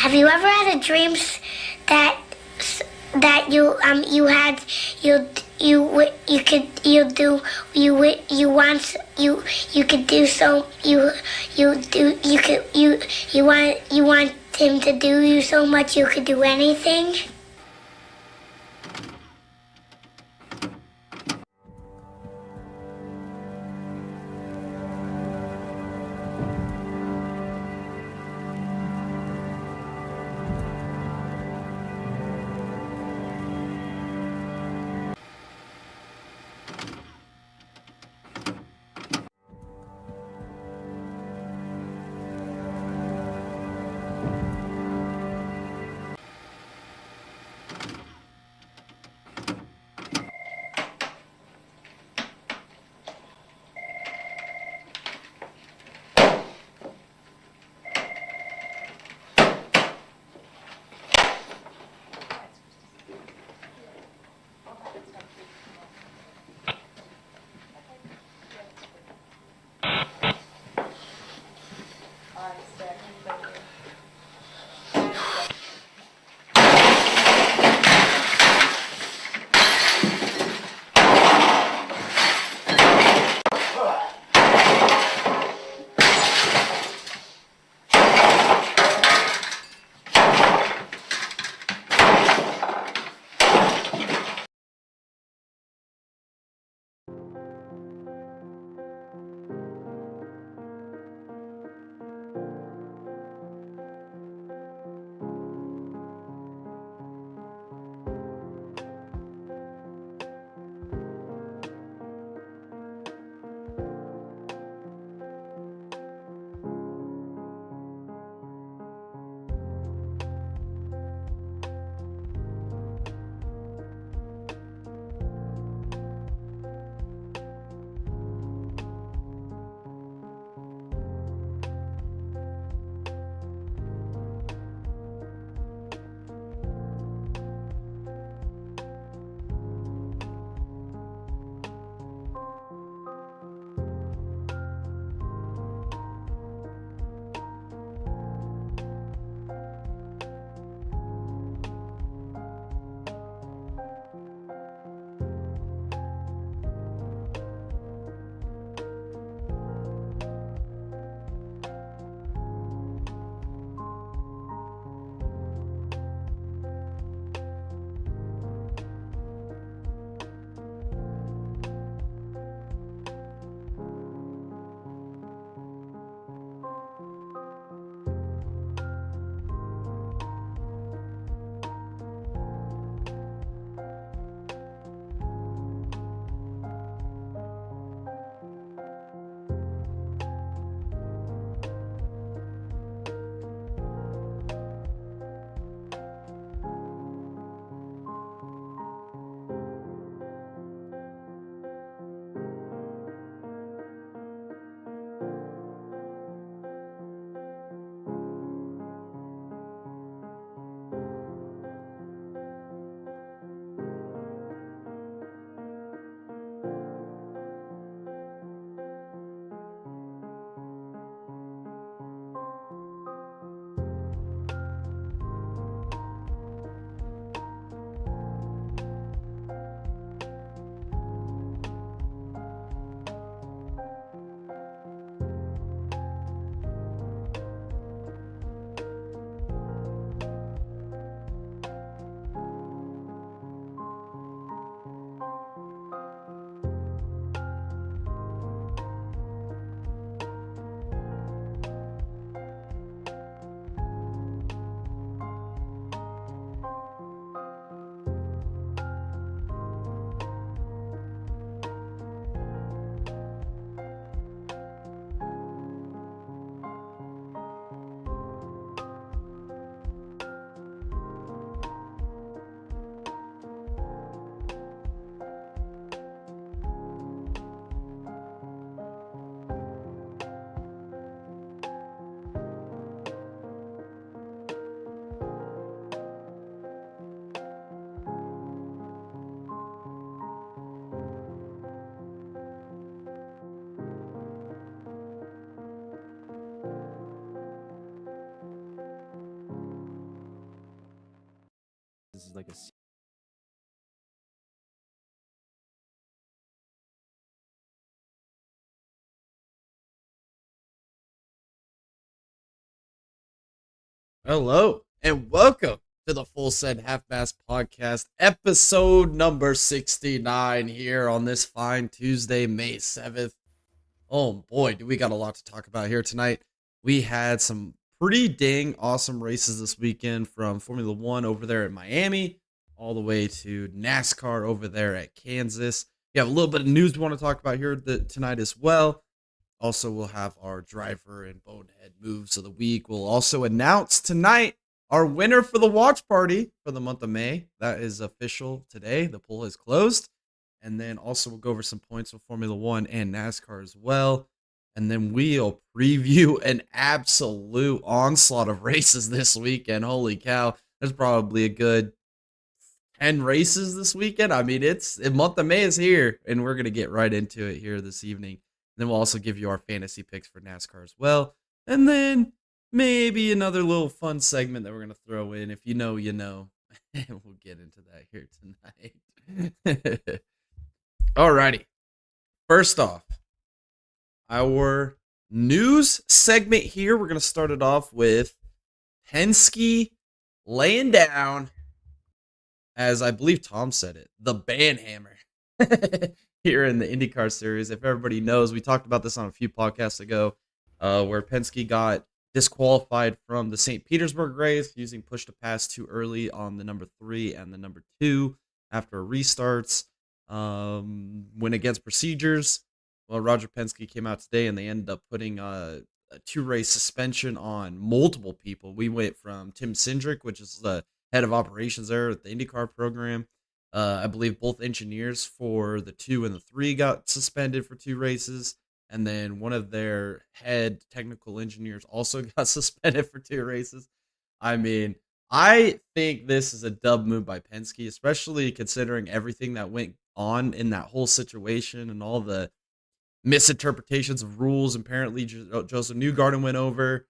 Have you ever had a dream that you had you could you do you want you could do so you do you want him to do you so much you could do anything? this is like a Hello and welcome to the Full Send Half Mast Podcast, episode number 69 here on this fine Tuesday, May 7th. Oh boy, do we got a lot to talk about here tonight. We had some pretty dang awesome races this weekend, from Formula One over there at Miami all the way to NASCAR over there at Kansas. We have a little bit of news we want to talk about here tonight as well. Also, we'll have our driver and bonehead moves of the week. We'll also announce tonight our winner for the watch party for the month of May. That is official today. The poll is closed. And then also we'll go over some points with Formula One and NASCAR as well. And then we'll preview an absolute onslaught of races this weekend. Holy cow. There's probably a good 10 races this weekend. I mean, the month of May is here, and we're going to get right into it here this evening. Then we'll also give you our fantasy picks for NASCAR as well. And then maybe another little fun segment that we're going to throw in. If you know, you know. And we'll get into that here tonight. Alrighty. First off, our news segment here. We're going to start it off with Penske laying down, as I believe Tom said it, the banhammer. Here in the IndyCar series. If everybody knows, we talked about this on a few podcasts ago, where Penske got disqualified from the St. Petersburg race using push to pass too early on the number 3 and the number 2 after restarts. Went against procedures. Well, Roger Penske came out today and they ended up putting a 2-race suspension on multiple people. We went from Tim Cindric, which is the head of operations there at the IndyCar program. I believe both engineers for the 2 and the 3 got suspended for 2 races. And then one of their head technical engineers also got suspended for 2 races. I mean, I think this is a dub move by Penske, especially considering everything that went on in that whole situation and all the misinterpretations of rules. Apparently, Joseph Newgarden went over.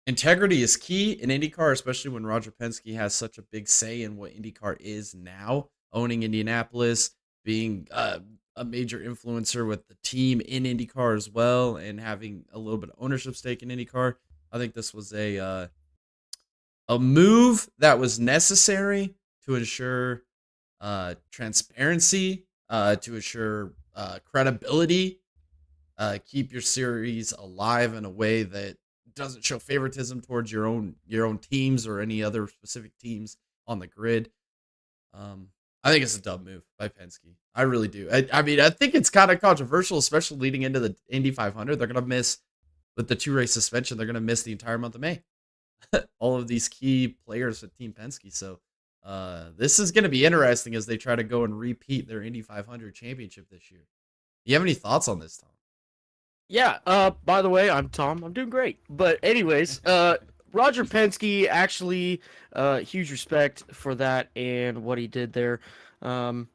Integrity is key in IndyCar, especially when Roger Penske has such a big say in what IndyCar is now, owning Indianapolis, being a major influencer with the team in IndyCar as well, and having a little bit of ownership stake in IndyCar. I think this was a move that was necessary to ensure transparency, to assure credibility, keep your series alive in a way that doesn't show favoritism towards your own teams or any other specific teams on the grid. I think it's a dumb move by Penske. I really do. I mean, I think it's kind of controversial, especially leading into the Indy 500. They're going to miss, with the 2-race suspension, they're going to miss the entire month of May. All of these key players at Team Penske. So this is going to be interesting as they try to go and repeat their Indy 500 championship this year. Do you have any thoughts on this, Tom? Yeah, by the way, I'm Tom. I'm doing great. But anyways, Roger Penske, actually, huge respect for that and what he did there. The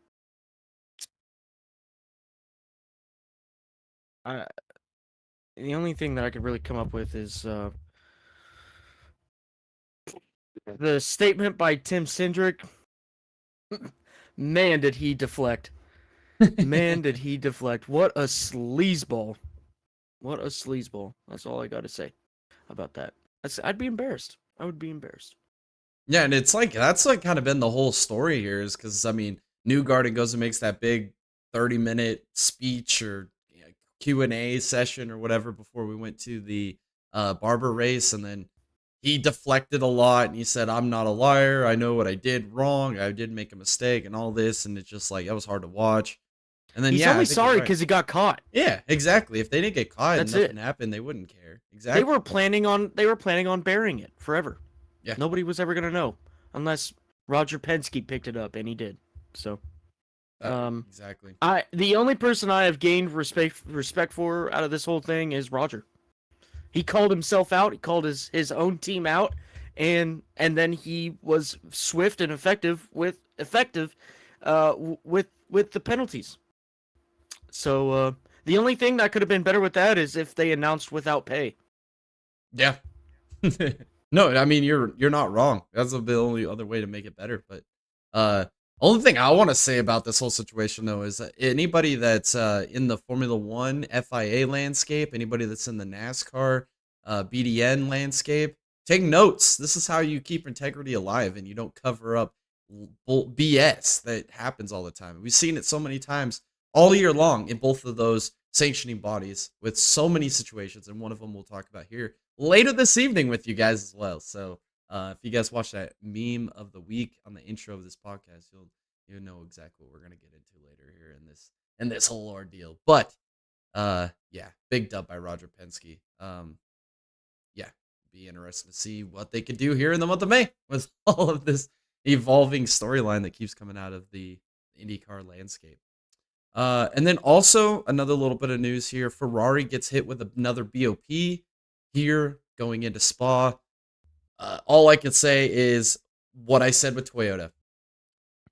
only thing that I could really come up with is the statement by Tim Cindric. Man, did he deflect. Man, did he deflect. What a sleazeball. What a sleazeball. That's all I got to say about that. I'd be embarrassed. I would be embarrassed. Yeah, and it's like, that's like kind of been the whole story here, is because, I mean, Newgarden goes and makes that big 30-minute speech or Q&A session or whatever before we went to the Barber race, and then he deflected a lot, and he said, I'm not a liar, I know what I did wrong, I did make a mistake, and all this, and it's just like, it was hard to watch. And then he's only sorry because he got caught. Yeah, exactly. If they didn't get caught and nothing happened, they wouldn't care. Exactly. They were planning on burying it forever. Yeah. Nobody was ever gonna know unless Roger Penske picked it up, and he did. So exactly. The only person I have gained respect for out of this whole thing is Roger. He called himself out, he called his own team out, and then he was swift and effective with the penalties. So the only thing that could have been better with that is if they announced without pay. Yeah. No, I mean you're not wrong. That's the only other way to make it better. But only thing I want to say about this whole situation though is that anybody that's in the Formula One FIA landscape, anybody that's in the NASCAR BDN landscape, take notes. This is how you keep integrity alive, and you don't cover up BS that happens all the time. We've seen it so many times all year long in both of those sanctioning bodies with so many situations, and one of them we'll talk about here later this evening with you guys as well. So if you guys watch that meme of the week on the intro of this podcast, you'll know exactly what we're gonna get into later here in this whole ordeal. But yeah, big dub by Roger Penske. Yeah, be interested to see what they could do here in the month of May with all of this evolving storyline that keeps coming out of the IndyCar landscape. And then also another little bit of news here. Ferrari gets hit with another BOP here going into Spa. All I can say is what I said with Toyota.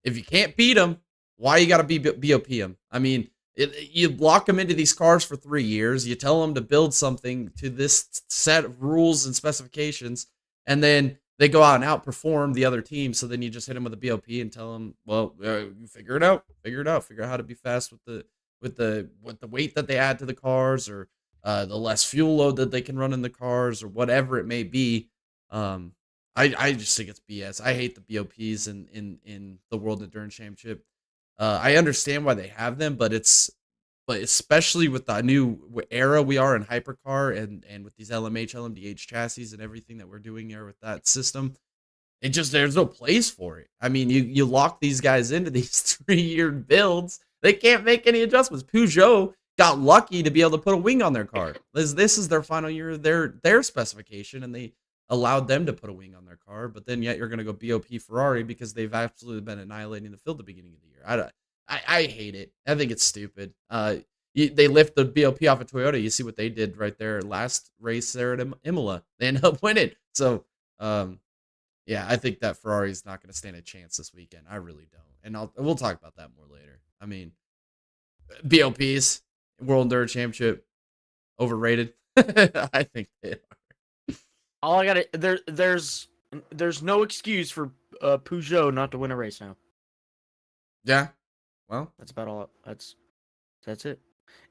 If you can't beat them, why you got to BOP them? I mean, you lock them into these cars for 3 years. You tell them to build something to this set of rules and specifications, and then they go out and outperform the other team. So then you just hit them with a BOP and tell them, well, you figure it out. Figure out how to be fast with the weight that they add to the cars, or the less fuel load that they can run in the cars, or whatever it may be. I just think it's BS. I hate the BOPs in the World Endurance Championship. I understand why they have them, but especially with the new era we are in hypercar and with these LMH, LMDH chassis and everything that we're doing here with that system, there's no place for it. I mean, you lock these guys into these 3-year builds. They can't make any adjustments. Peugeot got lucky to be able to put a wing on their car. This is their final year of their specification, and they allowed them to put a wing on their car, but then yet you're going to go BOP Ferrari because they've absolutely been annihilating the field at the beginning of the year. I hate it. I think it's stupid. They lift the BOP off of Toyota. You see what they did right there last race there at Imola. They end up winning. So, yeah, I think that Ferrari's not going to stand a chance this weekend. I really don't. And we'll talk about that more later. I mean, BOPs, World Endurance Championship, overrated. I think they are. All I gotta there's no excuse for Peugeot not to win a race now. Yeah, well, that's about all. That's it.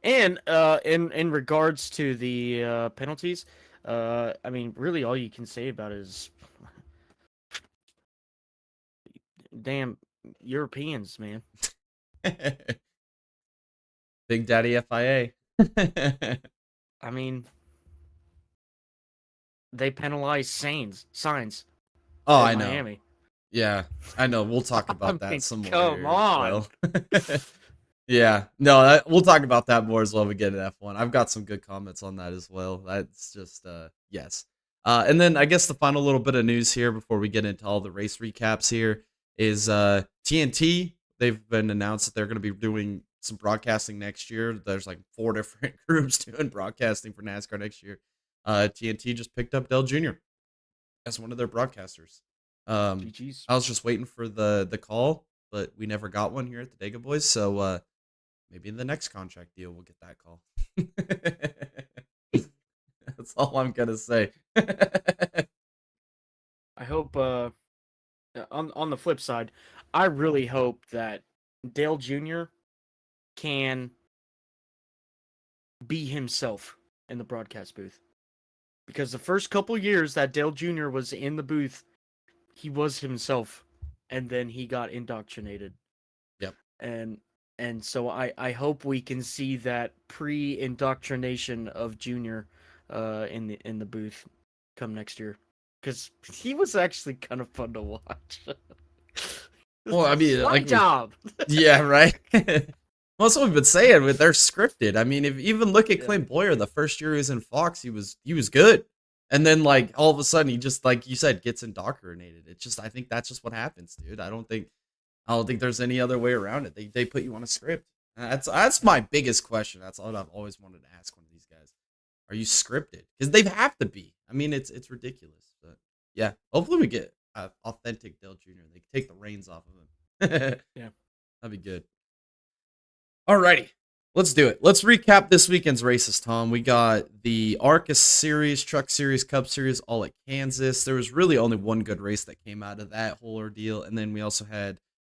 And in regards to the penalties, I mean, really, all you can say about it is, damn Europeans, man. Big Daddy FIA. I mean, they penalize signs. Oh, I know. Miami. Yeah, I know. We'll talk about that some more. Come on. Well. Yeah, no, we'll talk about that more as well. We get to F1. I've got some good comments on that as well. That's just yes. And then I guess the final little bit of news here before we get into all the race recaps here is TNT. They've been announced that they're going to be doing some broadcasting next year. There's like 4 different groups doing broadcasting for NASCAR next year. TNT just picked up Dale Jr. as one of their broadcasters. I was just waiting for the call, but we never got one here at the Dega Boys. So maybe in the next contract deal we'll get that call. That's all I'm gonna say. I hope. On the flip side, I really hope that Dale Jr. can be himself in the broadcast booth. Because the first couple years that Dale Jr. was in the booth, he was himself, and then he got indoctrinated. Yep. And so I hope we can see that pre-indoctrination of Jr. in the booth come next year, because he was actually kind of fun to watch. Well, I mean, my job. Yeah, right. Well, that's what we've been saying with they're scripted. I mean, if you even look at Clint Boyer, the first year he was in Fox, he was good. And then like all of a sudden he just, like you said, gets indoctrinated. It's just, I think that's just what happens, dude. I don't think there's any other way around it. They put you on a script. That's my biggest question. That's all I've always wanted to ask one of these guys. Are you scripted? Because they have to be. I mean, it's ridiculous. But yeah, hopefully we get authentic Dale Jr. They take the reins off of him. Yeah, that'd be good. Alrighty. Let's do it. Let's recap this weekend's races, Tom. We got the ARCA Series, Truck Series, Cup Series, all at Kansas. There was really only one good race that came out of that whole ordeal. And then we also had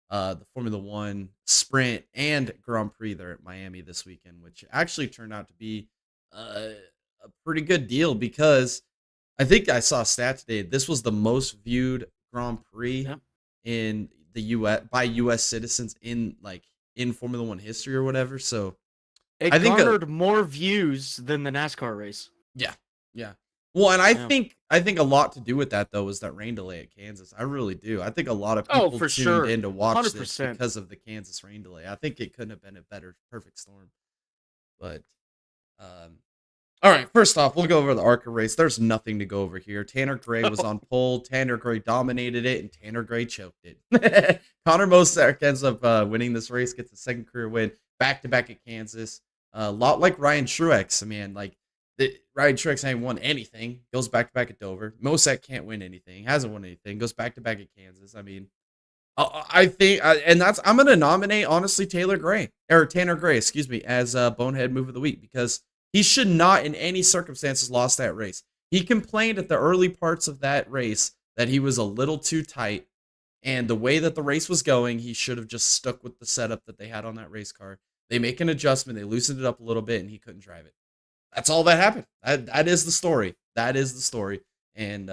the Formula One Sprint and Grand Prix there at Miami this weekend, which actually turned out to be a pretty good deal because I think I saw a stat today. This was the most viewed Grand Prix in the U.S. by U.S. citizens in Formula One history or whatever. So it garnered more views than the NASCAR race. Yeah. Well, and I think a lot to do with that though was that rain delay at Kansas. I really do. I think a lot of people tuned in to watch 100%. This because of the Kansas rain delay. I think it couldn't have been a better perfect storm. But all right, first off, we'll go over the ARCA race. There's nothing to go over here. Tanner Gray was on pole. Tanner Gray dominated it, and Tanner Gray choked it. Connor Mosek ends up winning this race, gets a second career win, back-to-back at Kansas. A lot like Ryan Truex. I mean, Ryan Truex ain't won anything. Goes back-to-back at Dover. Mosek can't win anything. Hasn't won anything. Goes back-to-back at Kansas. I mean, I think, and I'm going to nominate, honestly, Tanner Gray, as Bonehead Move of the Week because he should not, in any circumstances, lost that race. He complained at the early parts of that race that he was a little too tight, and the way that the race was going, he should have just stuck with the setup that they had on that race car. They make an adjustment, they loosened it up a little bit, and he couldn't drive it. That's all that happened. That is the story. And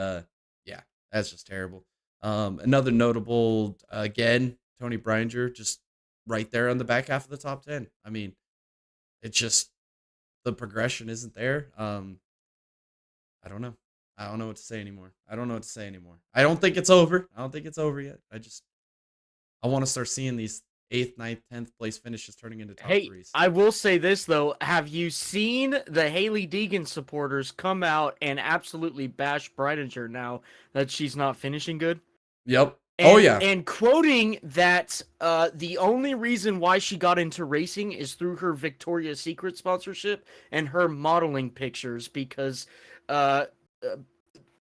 yeah, that's just terrible. Another notable, again, Tony Breinger, just right there on the back half of the top 10. I mean, it's just the progression isn't there. I don't know. I don't know what to say anymore. I don't think it's over. Yet. I want to start seeing these 8th, 9th, 10th place finishes turning into top threes. I will say this though. Have you seen the Haley Deegan supporters come out and absolutely bash Breidinger now that she's not finishing good? Yep. And, and quoting that the only reason why she got into racing is through her Victoria's Secret sponsorship and her modeling pictures because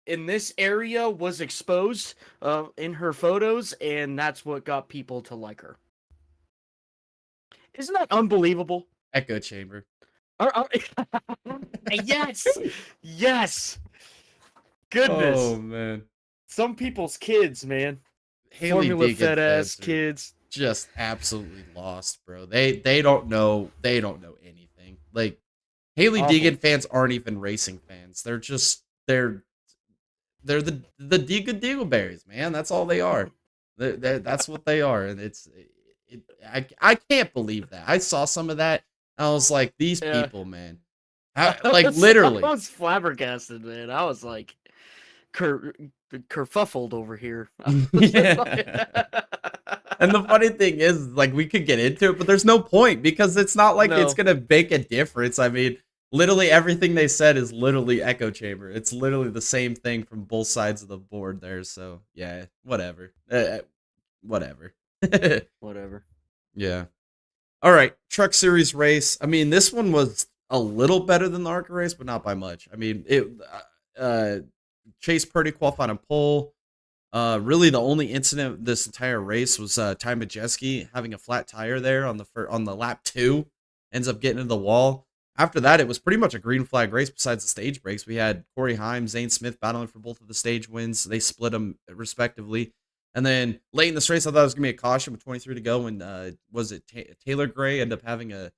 in this area was exposed in her photos, and that's what got people to like her. Isn't that unbelievable? Echo chamber. Yes. Goodness. Oh man. Some people's kids, man. Haley Formula fed ass kids. Just absolutely lost, bro. They don't know anything. Like Haley Deegan fans aren't even racing fans. They're the Deagleberries, man. That's all they are. That's what they are, and I can't believe that. I saw some of that. And I was like, these people, man. Literally. I was flabbergasted, man. I was like, kerfuffled over here. Yeah. And the funny thing is, we could get into it, but there's no point because it's not like it's going to make a difference. I mean, literally everything they said is literally echo chamber. It's literally the same thing from both sides of the board there. So, yeah, whatever. Whatever. Whatever. Yeah. All right. Truck Series race. I mean, this one was a little better than the ARCA race, but not by much. I mean, Chase Purdy qualified on pole. Really, the only incident of this entire race was Ty Majeski having a flat tire there on the lap 2, ends up getting into the wall. After that, it was pretty much a green flag race. Besides the stage breaks, we had Corey Heim, Zane Smith battling for both of the stage wins. They split them respectively. And then late in this race, I thought it was gonna be a caution with 23 to go, and was it Taylor Gray ended up having a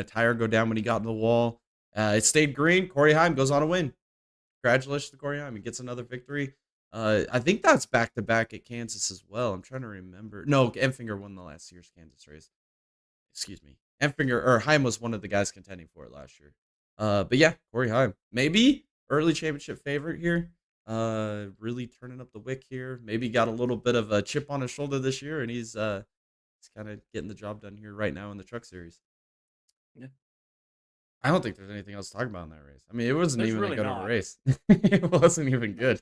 tire go down when he got in the wall. It stayed green. Corey Heim goes on a win. Congratulations to Corey Heim. He gets another victory. I think that's back-to-back at Kansas as well. I'm trying to remember. No, Empfinger won the last year's Kansas race. Excuse me. Heim was one of the guys contending for it last year. But yeah, Corey Heim. Maybe early championship favorite here. Really turning up the wick here. Maybe got a little bit of a chip on his shoulder this year, and he's kind of getting the job done here right now in the Truck Series. Yeah. I don't think there's anything else to talk about in that race. I mean, it wasn't even really a good of a race. It wasn't even good.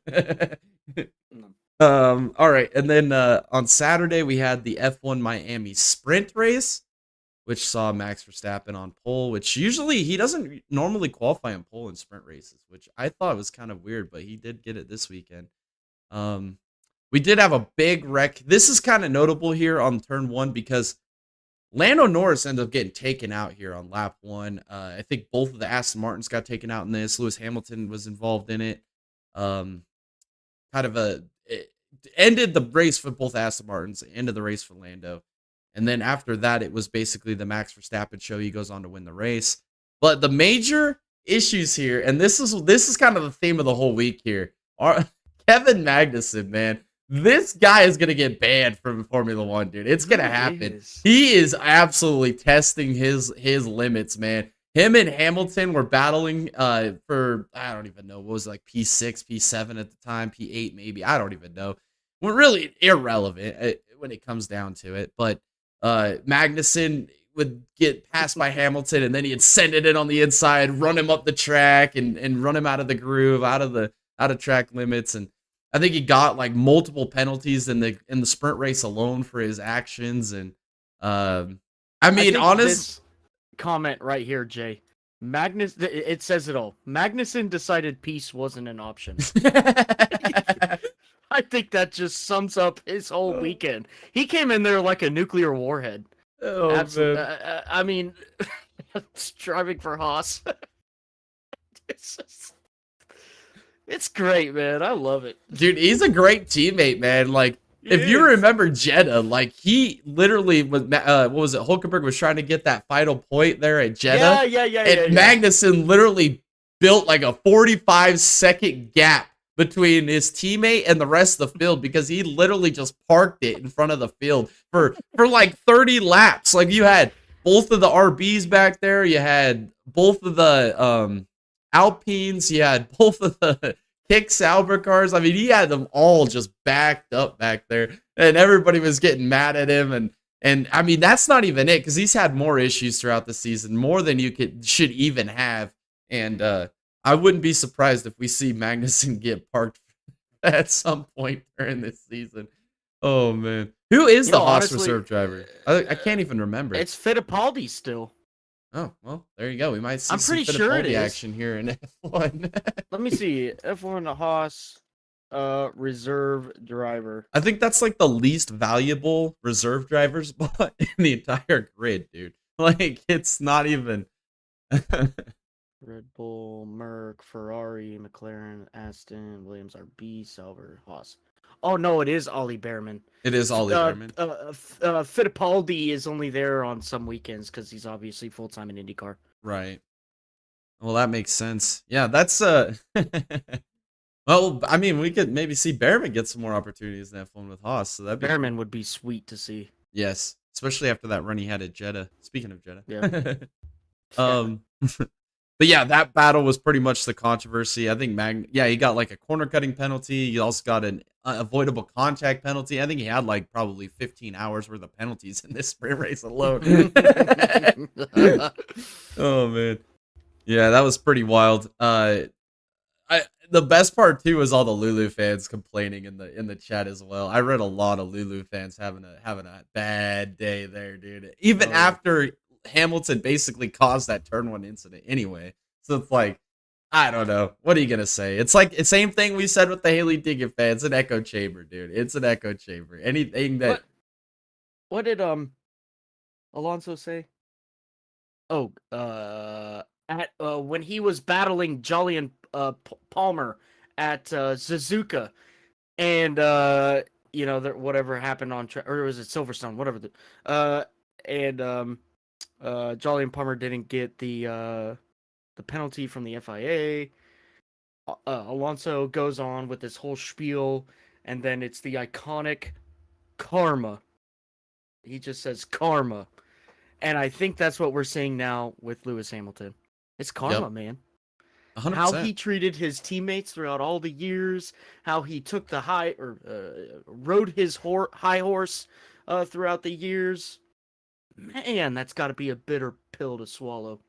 No. All right, and then on Saturday we had the F1 Miami Sprint race, which saw Max Verstappen on pole. Which usually he doesn't normally qualify on pole in sprint races, which I thought was kind of weird, but he did get it this weekend. We did have a big wreck. This is kind of notable here on turn 1 because Lando Norris ended up getting taken out here on lap 1. I think both of the Aston Martins got taken out in this. Lewis Hamilton was involved in it. Kind of it ended the race for both Aston Martins, ended the race for Lando. And then after that, it was basically the Max Verstappen show. He goes on to win the race. But the major issues here, and this is kind of the theme of the whole week here, are Kevin Magnussen, man. This guy is going to get banned from Formula One, dude. It's going to happen. He is absolutely testing his limits, man. Him and Hamilton were battling for, I don't even know, what was it, like P6, P7 at the time, P8 maybe. I don't even know. We're really irrelevant when it comes down to it. But Magnussen would get passed by Hamilton, and then he'd send it in on the inside, run him up the track, and run him out of the groove, out of track limits. And I think he got like multiple penalties in the sprint race alone for his actions. And I mean, honest comment right here, Jay. It says it all. Magnussen decided peace wasn't an option. I think that just sums up his whole weekend. He came in there like a nuclear warhead. Oh, man. I mean, driving for Haas. It's great, man. I love it. Dude, he's a great teammate, man. Like, if you remember Jeddah, like, he literally was, what was it? Hulkenberg was trying to get that final point there at Jeddah. And Magnussen literally built like a 45-second gap between his teammate and the rest of the field because he literally just parked it in front of the field for like 30 laps. Like, you had both of the RBs back there. You had both of the Alpines. You had both of the Kick Sauber cars. I mean, he had them all just backed up back there, and everybody was getting mad at him. And I mean, that's not even it, because he's had more issues throughout the season, more than you should even have. And I wouldn't be surprised if we see Magnussen get parked at some point during this season. Oh man, who is the Haas reserve driver? I can't even remember. It's Fittipaldi still. Oh, well, there you go. We might see I'm some pretty sure it is. action here in F1. Let me see. F1 Haas reserve driver. I think that's like the least valuable reserve driver spot in the entire grid, dude. Like, it's not even. Red Bull, Merck, Ferrari, McLaren, Aston, Williams, RB, Sauber, Haas. Oh, no, it is Ollie Behrman. It is Ollie Behrman. Fittipaldi is only there on some weekends because he's obviously full-time in IndyCar. Right. Well, that makes sense. Yeah, that's... Well, I mean, we could maybe see Behrman get some more opportunities in F1 with Haas. So that'd be... Behrman would be sweet to see. Yes, especially after that run he had at Jeddah. Speaking of Jeddah. Yeah. But yeah, that battle was pretty much the controversy. I think he got like a corner cutting penalty. He also got an avoidable contact penalty. I think he had like probably 15 hours worth of penalties in this sprint race alone. Oh man. Yeah, that was pretty wild. The best part too was all the Lulu fans complaining in the chat as well. I read a lot of Lulu fans having a bad day there, dude. Even after Hamilton basically caused that turn 1 incident anyway. So it's like, I don't know. What are you going to say? It's like the same thing we said with the Haley Diggett fans. It's an echo chamber, dude. It's an echo chamber. Anything that... What did Alonso say? Oh, when he was battling Jolly and Palmer at Suzuka, and whatever happened on track, or was it Silverstone? Whatever. Jolly and Palmer didn't get the penalty from the FIA. Alonso goes on with this whole spiel, and then it's the iconic karma. He just says karma. And I think that's what we're seeing now with Lewis Hamilton. It's karma, man. 100%. How he treated his teammates throughout all the years, how he took rode his high horse throughout the years. Man, that's got to be a bitter pill to swallow.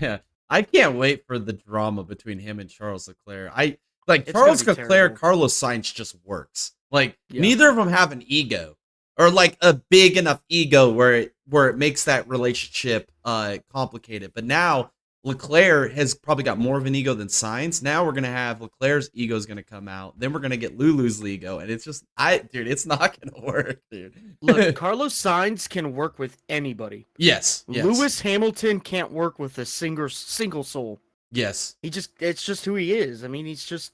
Yeah, I can't wait for the drama between him and Charles Leclerc. It's Charles gonna be Leclerc, terrible. Carlos Sainz just works. Like, neither of them have an ego, or like a big enough ego where it makes that relationship complicated. But now Leclerc has probably got more of an ego than Sainz. Now we're gonna have Leclerc's ego is gonna come out. Then we're gonna get Lulu's ego, and it's just, dude, it's not gonna work, dude. Look, Carlos Sainz can work with anybody. Yes. Lewis Hamilton can't work with a single soul. Yes. It's just who he is. I mean, he's just,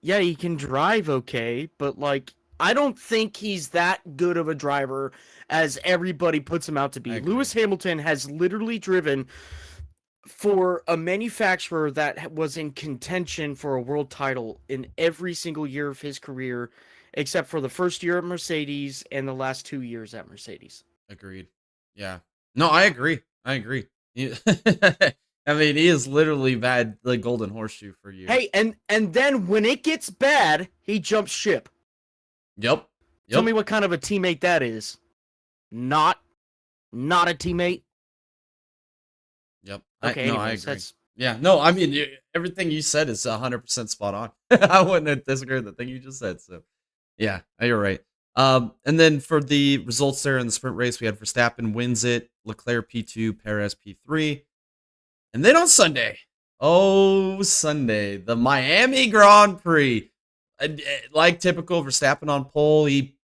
yeah, he can drive okay, but like, I don't think he's that good of a driver as everybody puts him out to be. Lewis Hamilton has literally driven for a manufacturer that was in contention for a world title in every single year of his career, except for the first year at Mercedes and the last 2 years at Mercedes. Agreed. Yeah. No, I agree. I mean, he has literally had the golden horseshoe for years. Hey, and then when it gets bad, he jumps ship. Yep. Tell me what kind of a teammate that is. Not a teammate. Yep. Okay, I agree. Yeah, no, I mean, everything you said is 100% spot on. I wouldn't disagree with the thing you just said. So, yeah, you're right. And then for the results there in the sprint race, we had Verstappen wins it, Leclerc P2, Perez P3. And then on Sunday, the Miami Grand Prix. Like typical, Verstappen on pole. He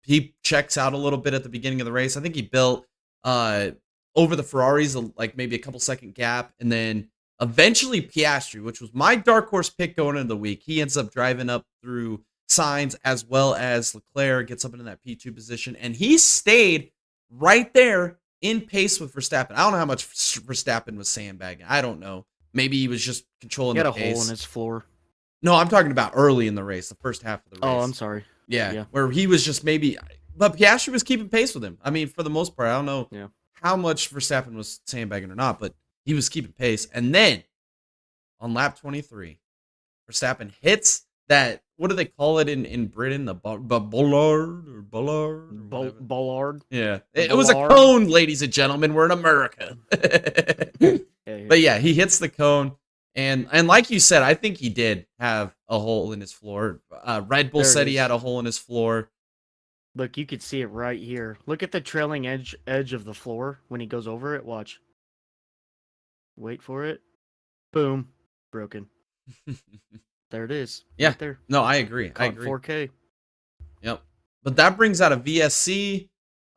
checks out a little bit at the beginning of the race. I think he built over the Ferraris like maybe a couple second gap, and then eventually Piastri, which was my dark horse pick going into the week, he ends up driving up through Sainz as well as Leclerc, gets up into that P2 position, and he stayed right there in pace with Verstappen. I don't know how much Verstappen was sandbagging. I don't know. Maybe he was just controlling the pace. He had a hole in his floor. No, I'm talking about early in the race, the first half of the race. Oh, I'm sorry. Yeah, where he was just maybe, but Piastri was keeping pace with him. I mean, for the most part, I don't know how much Verstappen was sandbagging or not, but he was keeping pace. And then on lap 23, Verstappen hits that, what do they call it in Britain? The bollard or bollard? Bollard. Yeah. It was a cone, ladies and gentlemen. We're in America. But yeah, he hits the cone. And like you said, I think he did have a hole in his floor. Red Bull said he had a hole in his floor. Look, you could see it right here. Look at the trailing edge of the floor when he goes over it. Watch. Wait for it. Boom. Broken. There it is. Yeah. Right there. No, I agree. Caught 4K. Yep. But that brings out a VSC.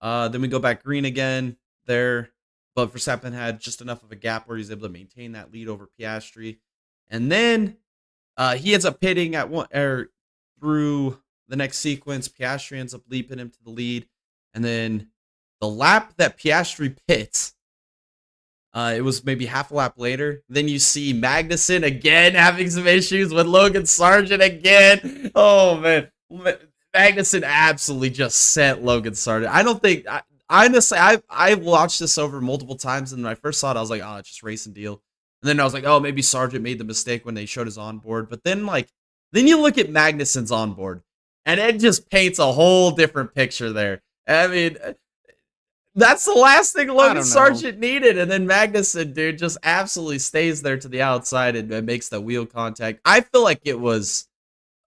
Then we go back green again there. But Verstappen had just enough of a gap where he's able to maintain that lead over Piastri. And then he ends up pitting at through the next sequence. Piastri ends up leaping him to the lead. And then the lap that Piastri pits, it was maybe half a lap later. Then you see Magnussen again having some issues with Logan Sargent again. Oh, man. Magnussen absolutely just sent Logan Sargent. I don't think... Honestly, I watched this over multiple times, and when I first saw it, I was like, oh, it's just racing deal. And then I was like, oh, maybe Sargent made the mistake when they showed his onboard. But then, then you look at Magnussen's onboard, and it just paints a whole different picture there. I mean, that's the last thing Logan Sargent needed. And then Magnussen, dude, just absolutely stays there to the outside and makes the wheel contact. I feel like it was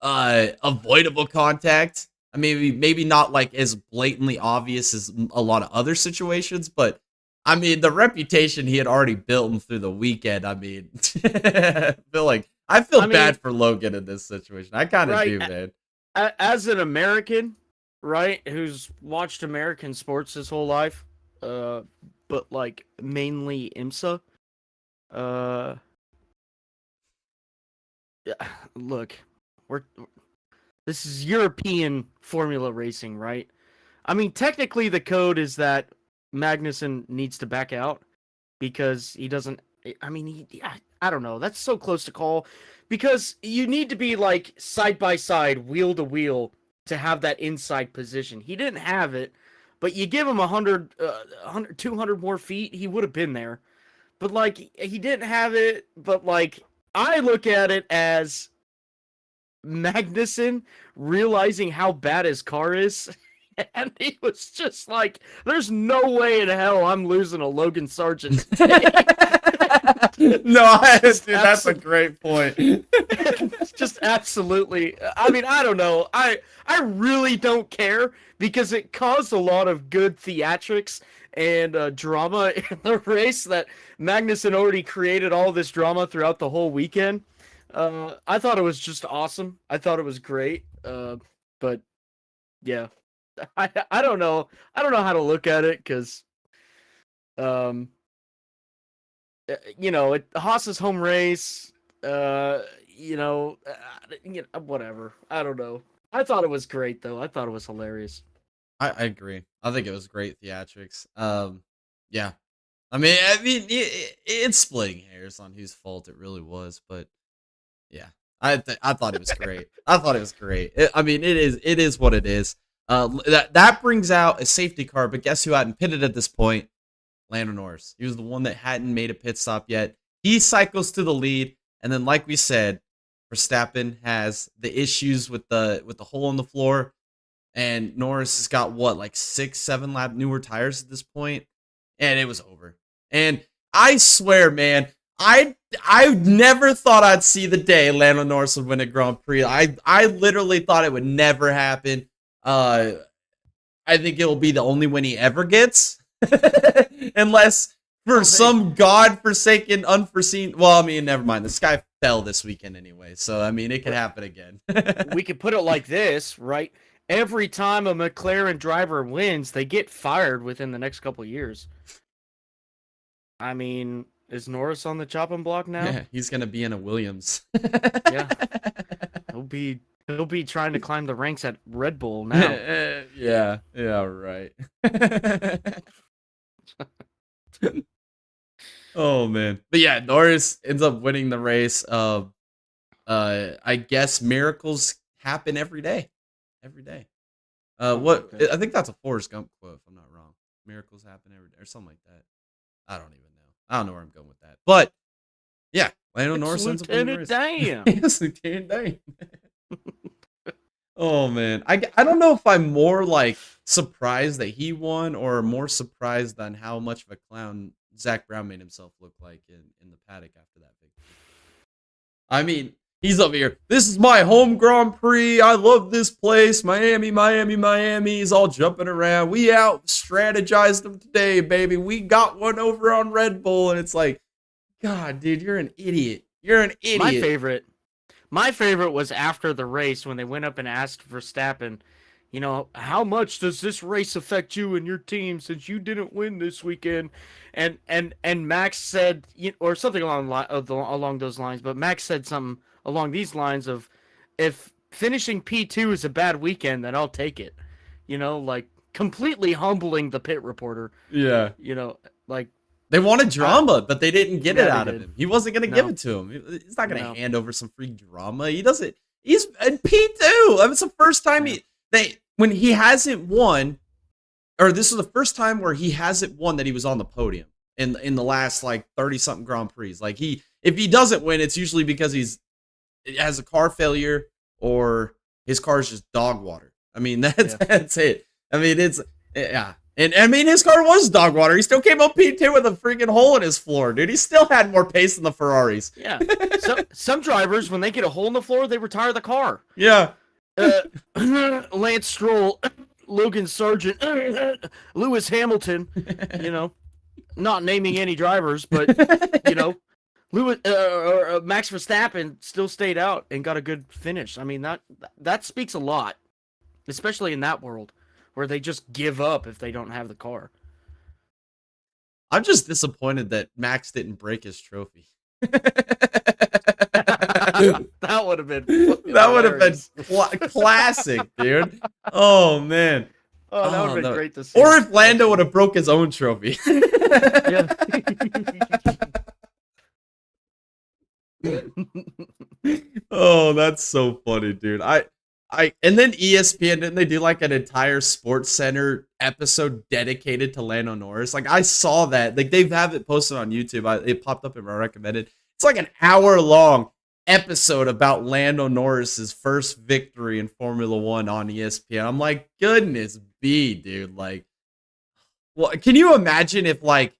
avoidable contact. I mean, maybe not like as blatantly obvious as a lot of other situations, but I mean, the reputation he had already built him through the weekend. I mean, I feel bad for Logan in this situation. I kind of do, man. As an American, right, who's watched American sports his whole life, but like mainly IMSA, look, this is European Formula Racing, right? I mean, technically the code is that Magnussen needs to back out because he doesn't... I mean, I don't know. That's so close to call because you need to be like side by side, wheel to wheel to have that inside position. He didn't have it, but you give him 100, 200 more feet, he would have been there. But like, he didn't have it, but like, I look at it as Magnussen realizing how bad his car is, and he was just like, there's no way in hell I'm losing a Logan Sargent. No, dude, that's a great point. Just absolutely. I mean, I don't know. I really don't care because it caused a lot of good theatrics and drama in the race that Magnussen already created all this drama throughout the whole weekend. I thought it was just awesome. I thought it was great. But yeah, I don't know. I don't know how to look at it because, Haas's home race. Whatever. I don't know. I thought it was great though. I thought it was hilarious. I agree. I think it was great theatrics. Yeah. It's splitting hairs on whose fault it really was, but yeah, I thought it was great. I thought it was great. It is what it is. That brings out a safety car, but guess who hadn't pitted at this point? Lando Norris. He was the one that hadn't made a pit stop yet. He cycles to the lead, and then, like we said, Verstappen has the issues with the hole in the floor, and Norris has got like 6-7 lap newer tires at this point, and it was over. And I swear, man, I never thought I'd see the day Lando Norris would win a Grand Prix. I literally thought it would never happen. I think it will be the only win he ever gets. Unless for some godforsaken, unforeseen. Well, never mind. The sky fell this weekend anyway, so it could happen again. We could put it like this, right? Every time a McLaren driver wins, they get fired within the next couple of years. Is Norris on the chopping block now? Yeah, he's gonna be in a Williams. Yeah, he'll be trying to climb the ranks at Red Bull now. Yeah, right. Oh man, but yeah, Norris ends up winning the race. I guess miracles happen every day. I think that's a Forrest Gump quote, if I'm not wrong. Miracles happen every day, or something like that. I don't even know. I don't know where I'm going with that. But yeah, Lando Norris ends up winning the race. Yes, Lieutenant Dan. Oh man, I don't know if I'm more like surprised that he won or more surprised on how much of a clown Zach Brown made himself look like in the paddock after that victory. He's up here. This is my home Grand Prix. I love this place. Miami. He's all jumping around. We out strategized them today, baby. We got one over on Red Bull, and it's like, God, dude, you're an idiot. My favorite was after the race when they went up and asked Verstappen, how much does this race affect you and your team since you didn't win this weekend? And Max said, or something along those lines, but Max said something along these lines of, if finishing P2 is a bad weekend, then I'll take it. Like completely humbling the pit reporter. Yeah. They wanted drama, but they didn't get it out of him. He wasn't going to give it to him. He's not going to hand over some free drama. He doesn't. He's in P2. It's the first time when he hasn't won, or this is the first time where he hasn't won that he was on the podium in the last 30-something Grand Prix. If he doesn't win, it's usually because he has a car failure or his car is just dog water. That's it. And his car was dog water. He still came up P2 with a freaking hole in his floor, dude. He still had more pace than the Ferraris. Yeah. Some drivers, when they get a hole in the floor, they retire the car. Yeah. Lance Stroll, Logan Sargent, Lewis Hamilton, not naming any drivers, but, Lewis, Max Verstappen still stayed out and got a good finish. That speaks a lot, especially in that world where they just give up if they don't have the car. I'm just disappointed that Max didn't break his trophy. That would have been classic, dude. Oh man. Oh, that would have been great to see. Or if Lando would have broke his own trophy. Yeah. Oh, that's so funny, dude. And then ESPN, didn't they do an entire Sports Center episode dedicated to Lando Norris? I saw that. They have it posted on YouTube. It popped up in my recommended. It's an hour-long episode about Lando Norris's first victory in Formula One on ESPN. I'm like, goodness be, dude. Well, can you imagine if I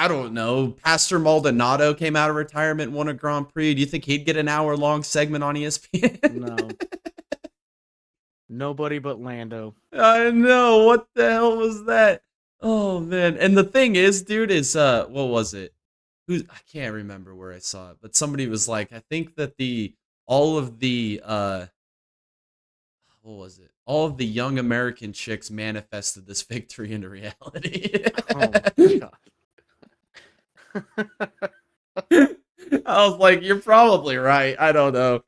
don't know, Pastor Maldonado came out of retirement and won a Grand Prix? Do you think he'd get an hour-long segment on ESPN? No. Nobody but Lando. I know. What the hell was that? Oh man. And the thing is, dude, is what was it? I can't remember where I saw it, but somebody was like, I think that all of the what was it? All of the young American chicks manifested this victory into reality. Oh my god. I was like, you're probably right. I don't know.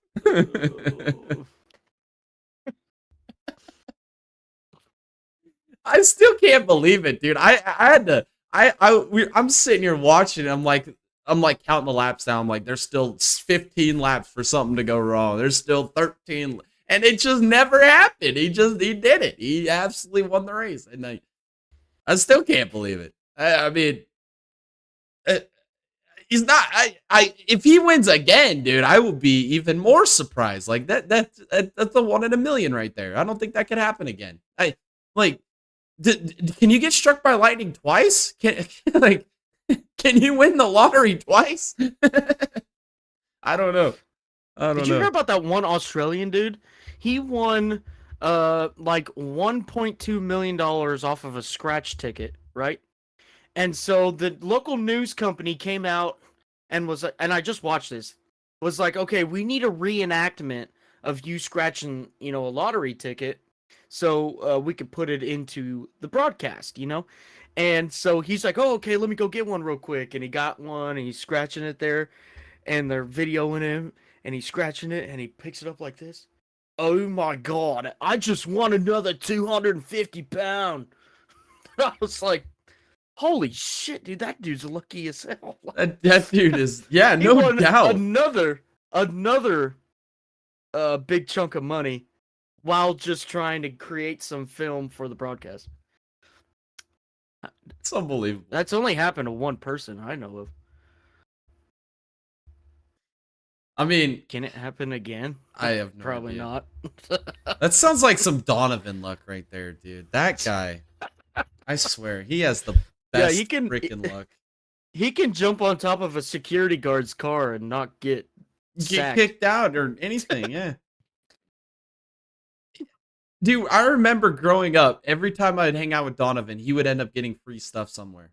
I still can't believe it, dude. I had to. I'm sitting here watching. I'm like counting the laps down. I'm like, there's still 15 laps for something to go wrong. There's still 13, and it just never happened. He did it. He absolutely won the race, and I still can't believe it. I mean, he's not. If he wins again, dude, I will be even more surprised. Like that's a 1 in a million right there. I don't think that could happen again. Like. Can you get struck by lightning twice? Can you win the lottery twice? I don't know. Did you hear about that one Australian dude? He won like $1.2 million off of a scratch ticket, right? And so the local news company came out and and I just watched this, was like, okay, we need a reenactment of you scratching, a lottery ticket. So we could put it into the broadcast, And so he's like, oh, okay, let me go get one real quick. And he got one, and he's scratching it there, and they're videoing him, and he's scratching it, and he picks it up like this. Oh my god, I just won another 250 pound. I was like, holy shit, dude, that dude's lucky as hell. That dude is, yeah, no doubt. Another big chunk of money, while just trying to create some film for the broadcast. It's unbelievable. That's only happened to one person I know of. I mean, can it happen again? I have no Probably idea. Not. That sounds like some Donovan luck right there, dude. That guy, I swear, he has the best freaking luck. He can jump on top of a security guard's car and not get kicked out or anything, yeah. Dude, I remember growing up, every time I'd hang out with Donovan, he would end up getting free stuff somewhere.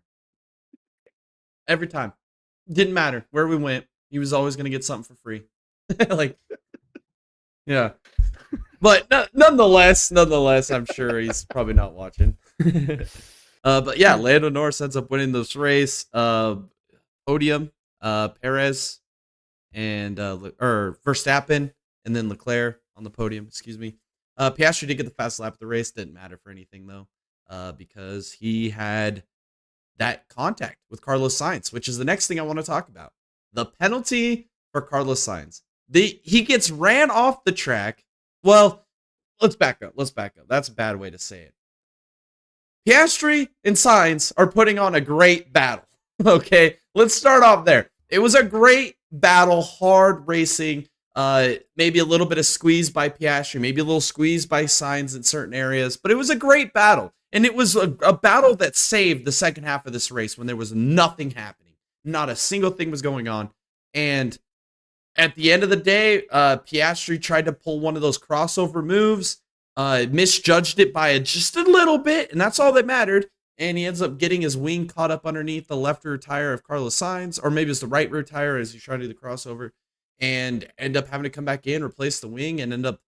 Every time. Didn't matter where we went. He was always going to get something for free. Like, yeah. But nonetheless, I'm sure he's probably not watching. But yeah, Lando Norris ends up winning this race. Podium, Perez and Verstappen, and then Leclerc on the podium, excuse me. Piastri did get the fast lap of the race. Didn't matter for anything, though, because he had that contact with Carlos Sainz, which is the next thing I want to talk about. The penalty for Carlos Sainz. He gets ran off the track. Well, let's back up. That's a bad way to say it. Piastri and Sainz are putting on a great battle. Okay, let's start off there. It was a great battle, hard racing. Maybe a little bit of squeeze by Piastri, maybe a little squeeze by Sainz in certain areas, but it was a great battle. And it was a battle that saved the second half of this race when there was nothing happening. Not a single thing was going on. And at the end of the day, Piastri tried to pull one of those crossover moves, misjudged it by just a little bit, and that's all that mattered. And he ends up getting his wing caught up underneath the left rear tire of Carlos Sainz, or maybe it's the right rear tire as he's trying to do the crossover. And end up having to come back in, replace the wing, and end up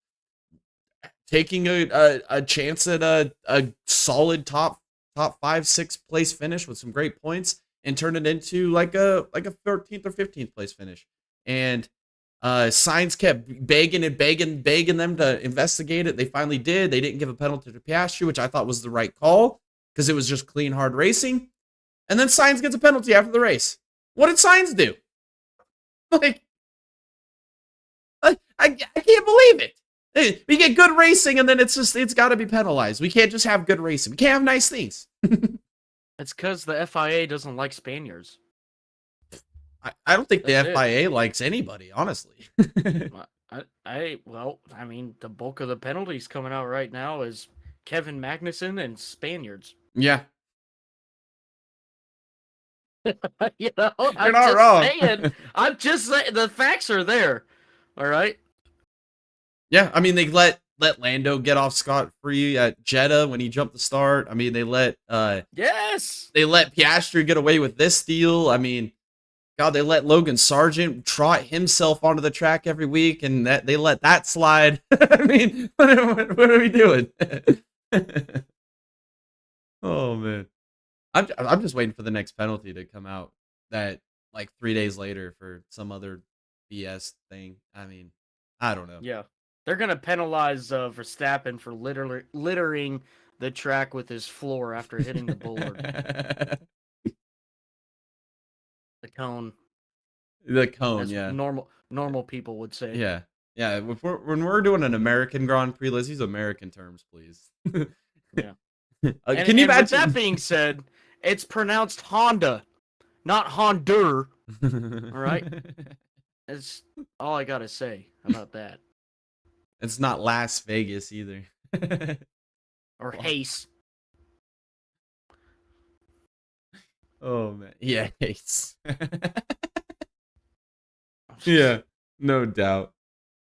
taking a chance at a solid top 5, 6th place finish with some great points, and turn it into like a 13th or 15th place finish. And Sainz kept begging them to investigate it. They finally did. They didn't give a penalty to Piastri, which I thought was the right call because it was just clean, hard racing. And then Sainz gets a penalty after the race. What did Sainz do? Like, I can't believe it. We get good racing, and then it's got to be penalized. We can't just have good racing. We can't have nice things. It's because the FIA doesn't like Spaniards. I don't think the FIA likes anybody, honestly. Well, I mean, the bulk of the penalties coming out right now is Kevin Magnussen and Spaniards. Yeah. You're not wrong. I'm just saying, the facts are there. All right. Yeah, I mean, they let let Lando get off scot-free at Jeddah when he jumped the start. I mean, they let Piastri get away with this deal. I mean, God, they let Logan Sargent trot himself onto the track every week, and that they let that slide. I mean, what are we doing? Oh man, I'm just waiting for the next penalty to come out. That like 3 days later for some other BS thing. I mean, I don't know. Yeah, they're gonna penalize Verstappen for littering the track with his floor after hitting the board. The cone. The cone, as yeah. Normal people would say. Yeah. Yeah, when we're doing an American Grand Prix, let's use American terms, please. Yeah. Can you imagine? With that being said, it's pronounced Honda, not Hondur. All right? That's all I got to say about that. It's not Las Vegas either. Or Hace. Oh, man. Yeah, Hace. Yeah, no doubt.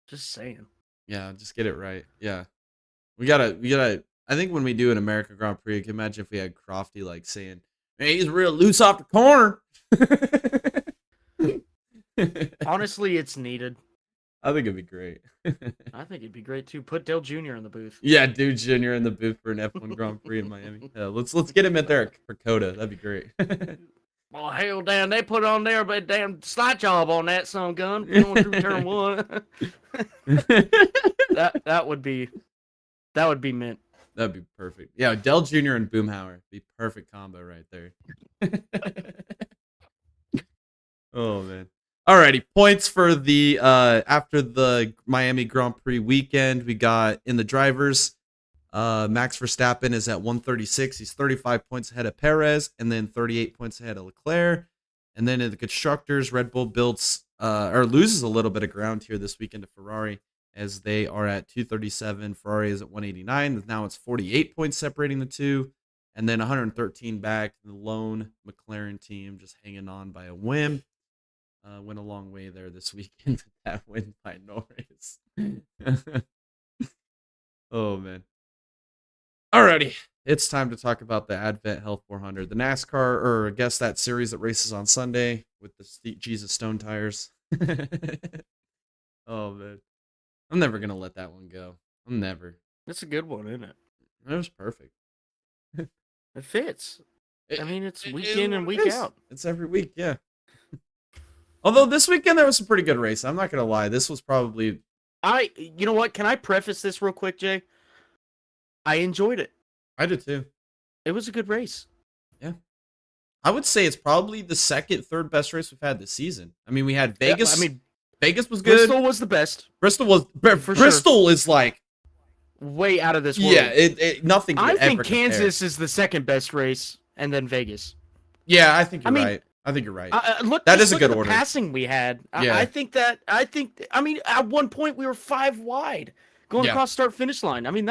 Just saying. Yeah, just get it right. Yeah. We gotta, I think when we do an American Grand Prix, I can imagine if we had Crofty like saying, man, he's real loose off the corner. Honestly, it's needed. I think it'd be great. I think it'd be great too. Put Dale Jr. in the booth. Yeah, dude, Jr. in the booth for an F1 Grand Prix in Miami. Yeah, let's get him in there for Coda. That'd be great. Oh hell, damn! They put on there, but damn slot job on that son gun going through turn one. that would be mint. That'd be perfect. Yeah, Dell Jr. and Boomhauer be perfect combo right there. Oh man. Alrighty, points for the after the Miami Grand Prix weekend. We got in the drivers. Max Verstappen is at 136. He's 35 points ahead of Perez, and then 38 points ahead of Leclerc. And then in the constructors, Red Bull builds or loses a little bit of ground here this weekend to Ferrari, as they are at 237. Ferrari is at 189. Now it's 48 points separating the two, and then 113 back to the lone McLaren team, just hanging on by a whim. Went a long way there this weekend with that win by Norris. Oh man. Alrighty, it's time to talk about the Advent Health 400, the NASCAR, or I guess that series that races on Sunday with the Jesus Stone tires. Oh man, I'm never gonna let that one go. I'm never. It's a good one, isn't it? It was perfect. It fits. I mean, it's week in and week out. It's every week, yeah. Although this weekend there was some pretty good race. I'm not gonna lie. This was probably. You know what? Can I preface this real quick, Jay? I enjoyed it. I did too. It was a good race. Yeah. I would say it's probably the third best race we've had this season. I mean, we had Vegas. Yeah, Vegas was good. Bristol was the best. Bristol is like way out of this world. Yeah, nothing. I think Kansas is the second best race, and then Vegas. Yeah, I think you're right. I think you're right. That is a good order. The passing we had. Yeah. I mean, at one point we were 5 wide going across start finish line. I mean,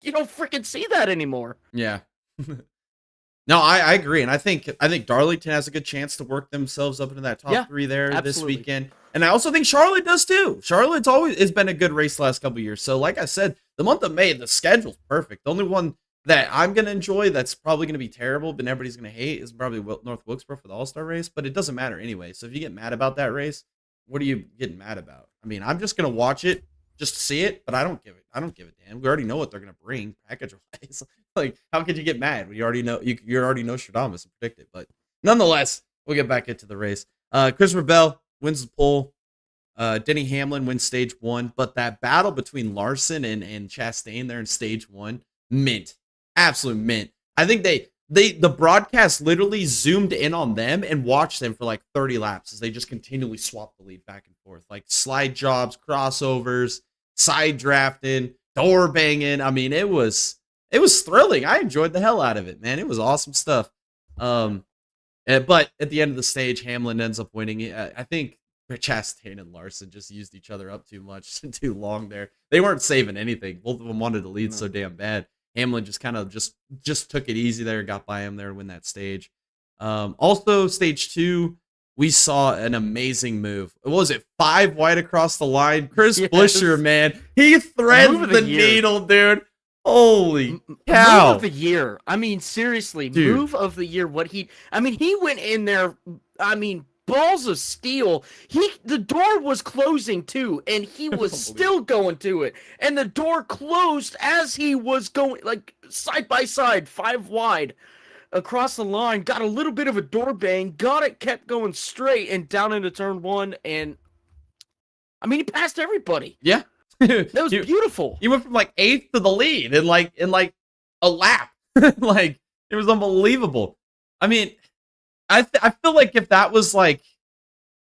you don't freaking see that anymore. Yeah. No, I agree, and I think Darlington has a good chance to work themselves up into that top 3 there this weekend, and I also think Charlotte does too. Charlotte's has been a good race the last couple of years. So, like I said, the month of May, the schedule's perfect. The only one that I'm gonna enjoy that's probably gonna be terrible, but everybody's gonna hate is probably North Wilkesboro for the All-Star race. But it doesn't matter anyway. So if you get mad about that race, what are you getting mad about? I mean, I'm just gonna watch it, just to see it, but I don't give a damn. We already know what they're gonna bring package-wise. Like, how could you get mad when you already know you already know Stradamus and predict it? But nonetheless, we'll get back into the race. Christopher Bell wins the pole. Denny Hamlin wins stage 1, but that battle between Larson and Chastain there in stage 1, mint. Absolute mint. I think the broadcast literally zoomed in on them and watched them for like 30 laps as they just continually swapped the lead back and forth. Like slide jobs, crossovers, side drafting, door banging. I mean, it was thrilling. I enjoyed the hell out of it, man. It was awesome stuff. But at the end of the stage, Hamlin ends up winning. I think Chastain and Larson just used each other up too much, too long there. They weren't saving anything. Both of them wanted to lead so damn bad. Hamlin just kind of just took it easy there, got by him there to win that stage. Also, stage 2, we saw an amazing move. What was it, 5 wide across the line? Chris Yes. Buescher, man, he threads Move of the the year. needle, dude. Holy cow. Move of the year. I mean, seriously, Dude. move of the year. He went in there. I mean, balls of steel. The door was closing too, and he was still going to it. And the door closed as he was going, like side by side, 5 wide across the line. Got a little bit of a door bang. Got it. Kept going straight and down into turn 1. And I mean, he passed everybody. Yeah. That was beautiful. He went from like 8th to the lead in like a lap. Like, it was unbelievable. I mean, I feel like if that was like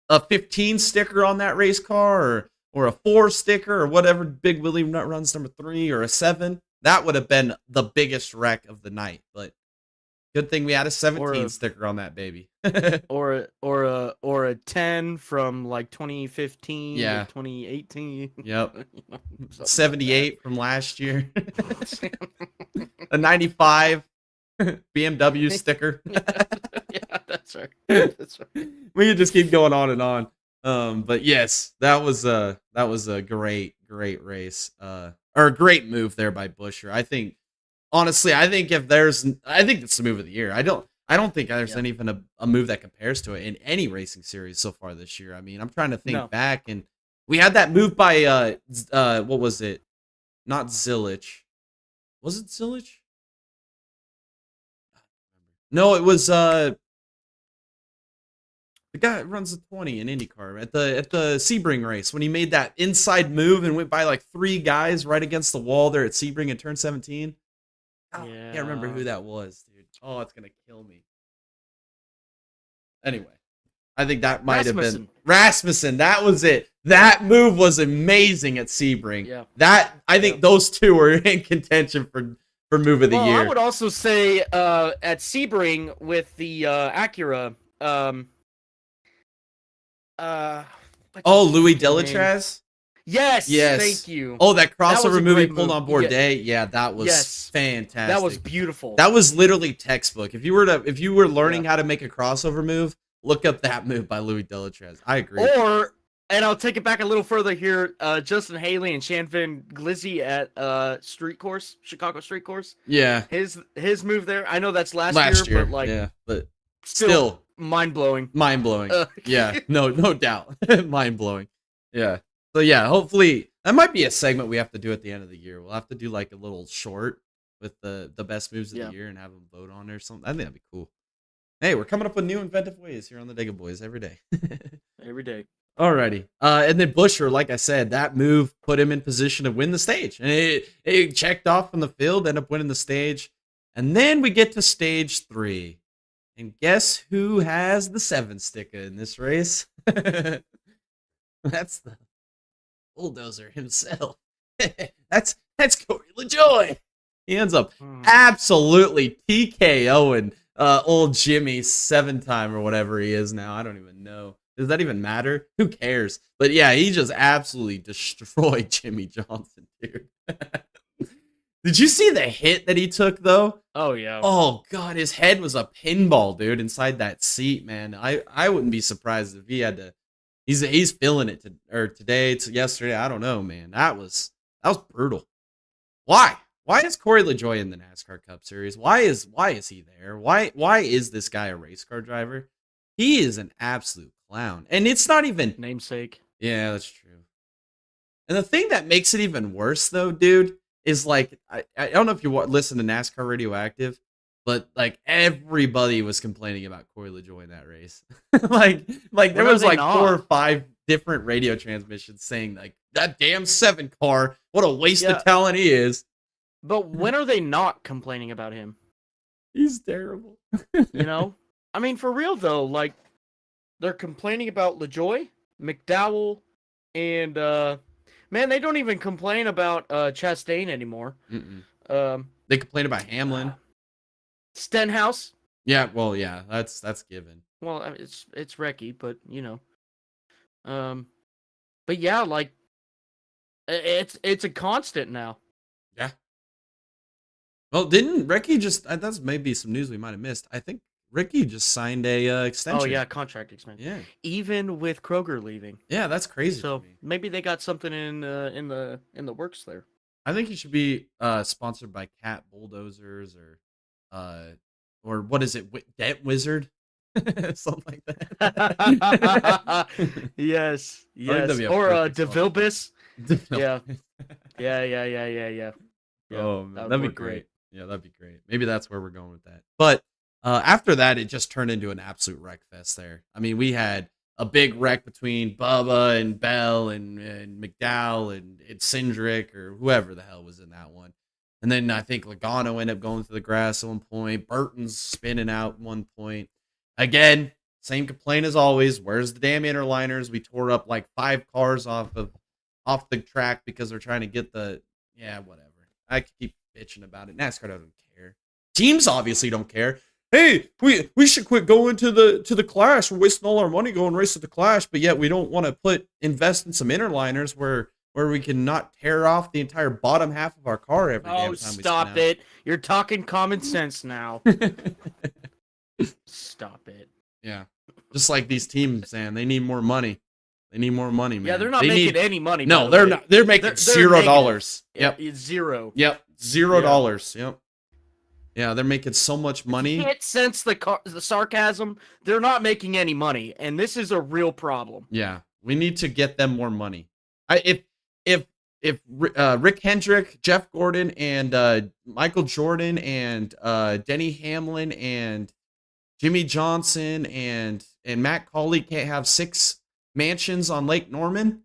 a 15 sticker on that race car or a 4 sticker or whatever, Big Willie runs number 3 or a 7, that would have been the biggest wreck of the night. But good thing we had a 17 sticker on that baby. or a 10 from like 2015 Yeah. to 2018. Yep. 78 from last year. A 95 BMW sticker. Yeah, that's right. That's right. We could just keep going on and on. But yes, that was a great race. Or a great move there by Buescher. I think it's the move of the year. I don't think there's even a move that compares to it in any racing series so far this year. I mean, I'm trying to think back, and we had that move by what was it? Not Zilich. Was it Zilich? No, it was the guy that runs the 20 in IndyCar at the Sebring race when he made that inside move and went by like 3 guys right against the wall there at Sebring in turn 17. Oh, I can't remember who that was, dude. Oh, it's gonna kill me. Anyway, I think that might have been Rasmussen. That was it. That move was amazing at Sebring. Yeah. I think those two were in contention for move of the year. I would also say at Sebring with the Acura. Louis Delatraz? Yes. Thank you. Oh, that crossover move he pulled on Bourdais. Yeah, that was fantastic. That was beautiful. That was literally textbook. If you were learning how to make a crossover move, look up that move by Louis Delatraz. I agree. And I'll take it back a little further here. Justin Haley and Shanvin Glizzy at Chicago Street Course. Yeah. His move there. I know that's last year, but like but still mind blowing. Mind blowing. Yeah, no doubt. Mind blowing. Yeah. So yeah, hopefully that might be a segment we have to do at the end of the year. We'll have to do like a little short with the best moves of the year and have them vote on it or something. I think that'd be cool. Hey, we're coming up with new inventive ways here on the Dega Boys every day. Every day. Alrighty. And then Buescher, like I said, that move put him in position to win the stage. And it checked off from the field, ended up winning the stage. And then we get to stage 3. And guess who has the 7 sticker in this race? That's the bulldozer himself. That's Corey LaJoie. He ends up absolutely TKOing old Jimmy 7-time or whatever he is now. I don't even know. Does that even matter? Who cares? But yeah, he just absolutely destroyed Jimmy Johnson, dude. Did you see the hit that he took, though? Oh, yeah. Oh, God, his head was a pinball, dude, inside that seat, man. I wouldn't be surprised if he had to... He's feeling it today, yesterday. I don't know, man. That was brutal. Why? Why is Corey LaJoie in the NASCAR Cup Series? Why is he there? Why is this guy a race car driver? He is an absolute clown. And it's not even... Namesake. Yeah, that's true. And the thing that makes it even worse, though, dude, is like, I don't know if you listen to NASCAR Radioactive, but like everybody was complaining about Corey LaJoie in that race. like there was like 4 or 5 different radio transmissions saying like, that damn 7 car, what a waste of talent he is. But when are they not complaining about him? He's terrible. You know? I mean, for real, though, like, they're complaining about LaJoie, McDowell, and, man, they don't even complain about Chastain anymore. They complain about Hamlin. Stenhouse. Yeah, well, yeah, that's given. Well, I mean, it's Recchi, but, you know. But yeah, like, it's a constant now. Yeah. Well, didn't Recchi just... That's maybe some news we might have missed. I think Ricky just signed a extension. Oh yeah, contract extension. Yeah. Even with Kroger leaving. Yeah, that's crazy. So to me. maybe they got something in the works there. I think he should be sponsored by Cat Bulldozers or what is it, Dent Wizard, something like that. Yes, that'd be a or perfect spot. DeVilbiss. Yeah. Yeah. Yeah. Oh man, that would that'd be work great. Yeah, that'd be great. Maybe that's where we're going with that. But after that, it just turned into an absolute wreck fest there. I mean, we had a big wreck between Bubba and Bell and McDowell and Cindric or whoever the hell was in that one. And then I think Logano ended up going through the grass at one point. Burton's spinning out at one point. Again, same complaint as always. Where's the damn interliners? We tore up like 5 cars off the track because they're trying to get whatever. I keep bitching about it. NASCAR doesn't care. Teams obviously don't care. Hey, we should quit going to the Clash. We're wasting all our money going race to the Clash, but yet we don't want to invest in some interliners where we can not tear off the entire bottom half of our car every damn time we spin out. Stop it. You're talking common sense now. Stop it. Yeah. Just like these teams, man. They need more money. They need more money, man. Yeah, they're not making any money. No, they're not. They're making $0. Yep. It's zero. Yep. $0. Yep. Yeah, they're making so much money. You can't sense the sarcasm. They're not making any money, and this is a real problem. Yeah, we need to get them more money. If Rick Hendrick, Jeff Gordon, and Michael Jordan, and Denny Hamlin, and Jimmy Johnson, and Matt Cauley can't have 6 mansions on Lake Norman,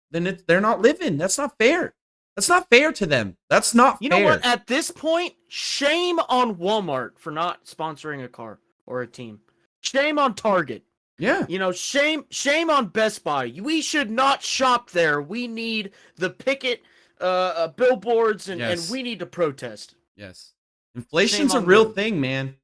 then they're not living. That's not fair. That's not fair to them. That's not fair. You know what? At this point, shame on Walmart for not sponsoring a car or a team. Shame on Target. Yeah. You know, shame on Best Buy. We should not shop there. We need the picket billboards and we need to protest. Yes. Inflation's a real thing, man.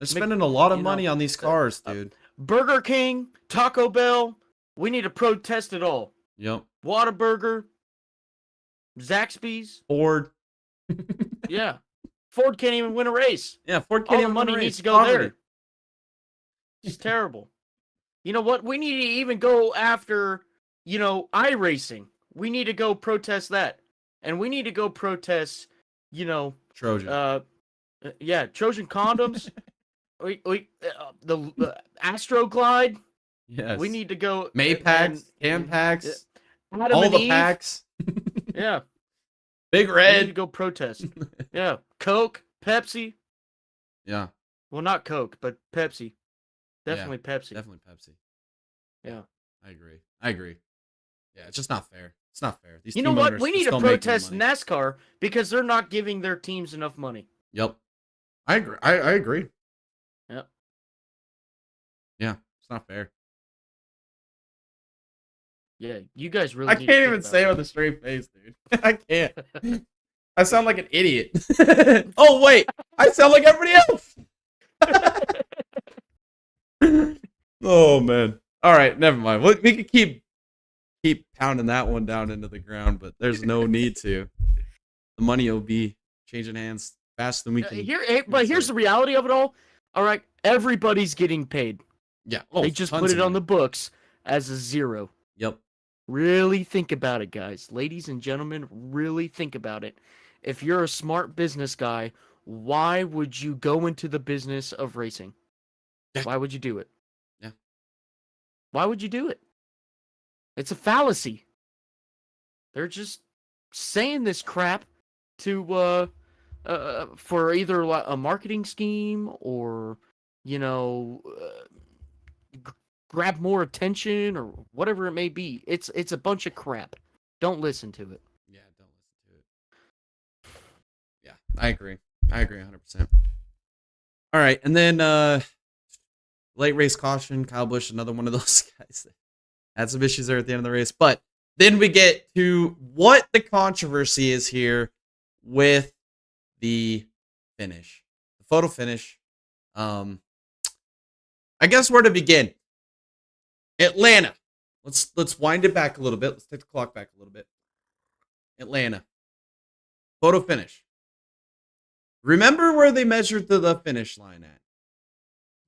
They're spending a lot of money on these cars, dude. Burger King, Taco Bell, we need to protest it all. Yep. Whataburger, Zaxby's, Ford. Yeah. Ford can't even win a race. Yeah, Ford can't even win a race. All the money needs to go there. It's terrible. You know what? We need to even go after, iRacing. We need to go protest that. And we need to go protest, Trojan. Trojan condoms. The Astroglide. Yes. We need to go. Maypacks, Campacks, Adam all and the Eve. packs. Yeah. Big We Red. need to go protest. Yeah. Coke, Pepsi. Yeah. Well, not Coke, but Pepsi. Definitely Pepsi. Definitely Pepsi. Yeah. I agree. Yeah, it's just not fair. It's not fair. These You know what? We need to protest NASCAR because they're not giving their teams enough money. Yep. I agree. I agree. Yep. Yeah, it's not fair. Yeah, you guys really. I can't even say it with a straight face, dude. I can't. I sound like an idiot. Oh wait, I sound like everybody else. Oh man. All right, never mind. We could keep pounding that one down into the ground, but there's no need to. The money will be changing hands faster than we can. Here's the reality of it all. All right, everybody's getting paid. Yeah. They just put it on the books as a zero. Yep. Really think about it, guys. Ladies and gentlemen, really think about it. If you're a smart business guy, why would you go into the business of racing? Yeah. Why would you do it? Yeah. Why would you do it? It's a fallacy. They're just saying this crap to for either a marketing scheme or grab more attention or whatever it may be. It's a bunch of crap. Don't listen to it. Yeah, don't listen to it. Yeah, I agree 100%. All right, and then late race caution, Kyle Busch, another one of those guys that had some issues there at the end of the race. But then we get to what the controversy is here with the finish, the photo finish. I guess where to begin. Atlanta. Let's wind it back a little bit. Let's take the clock back a little bit. Atlanta. Photo finish. Remember where they measured the finish line at?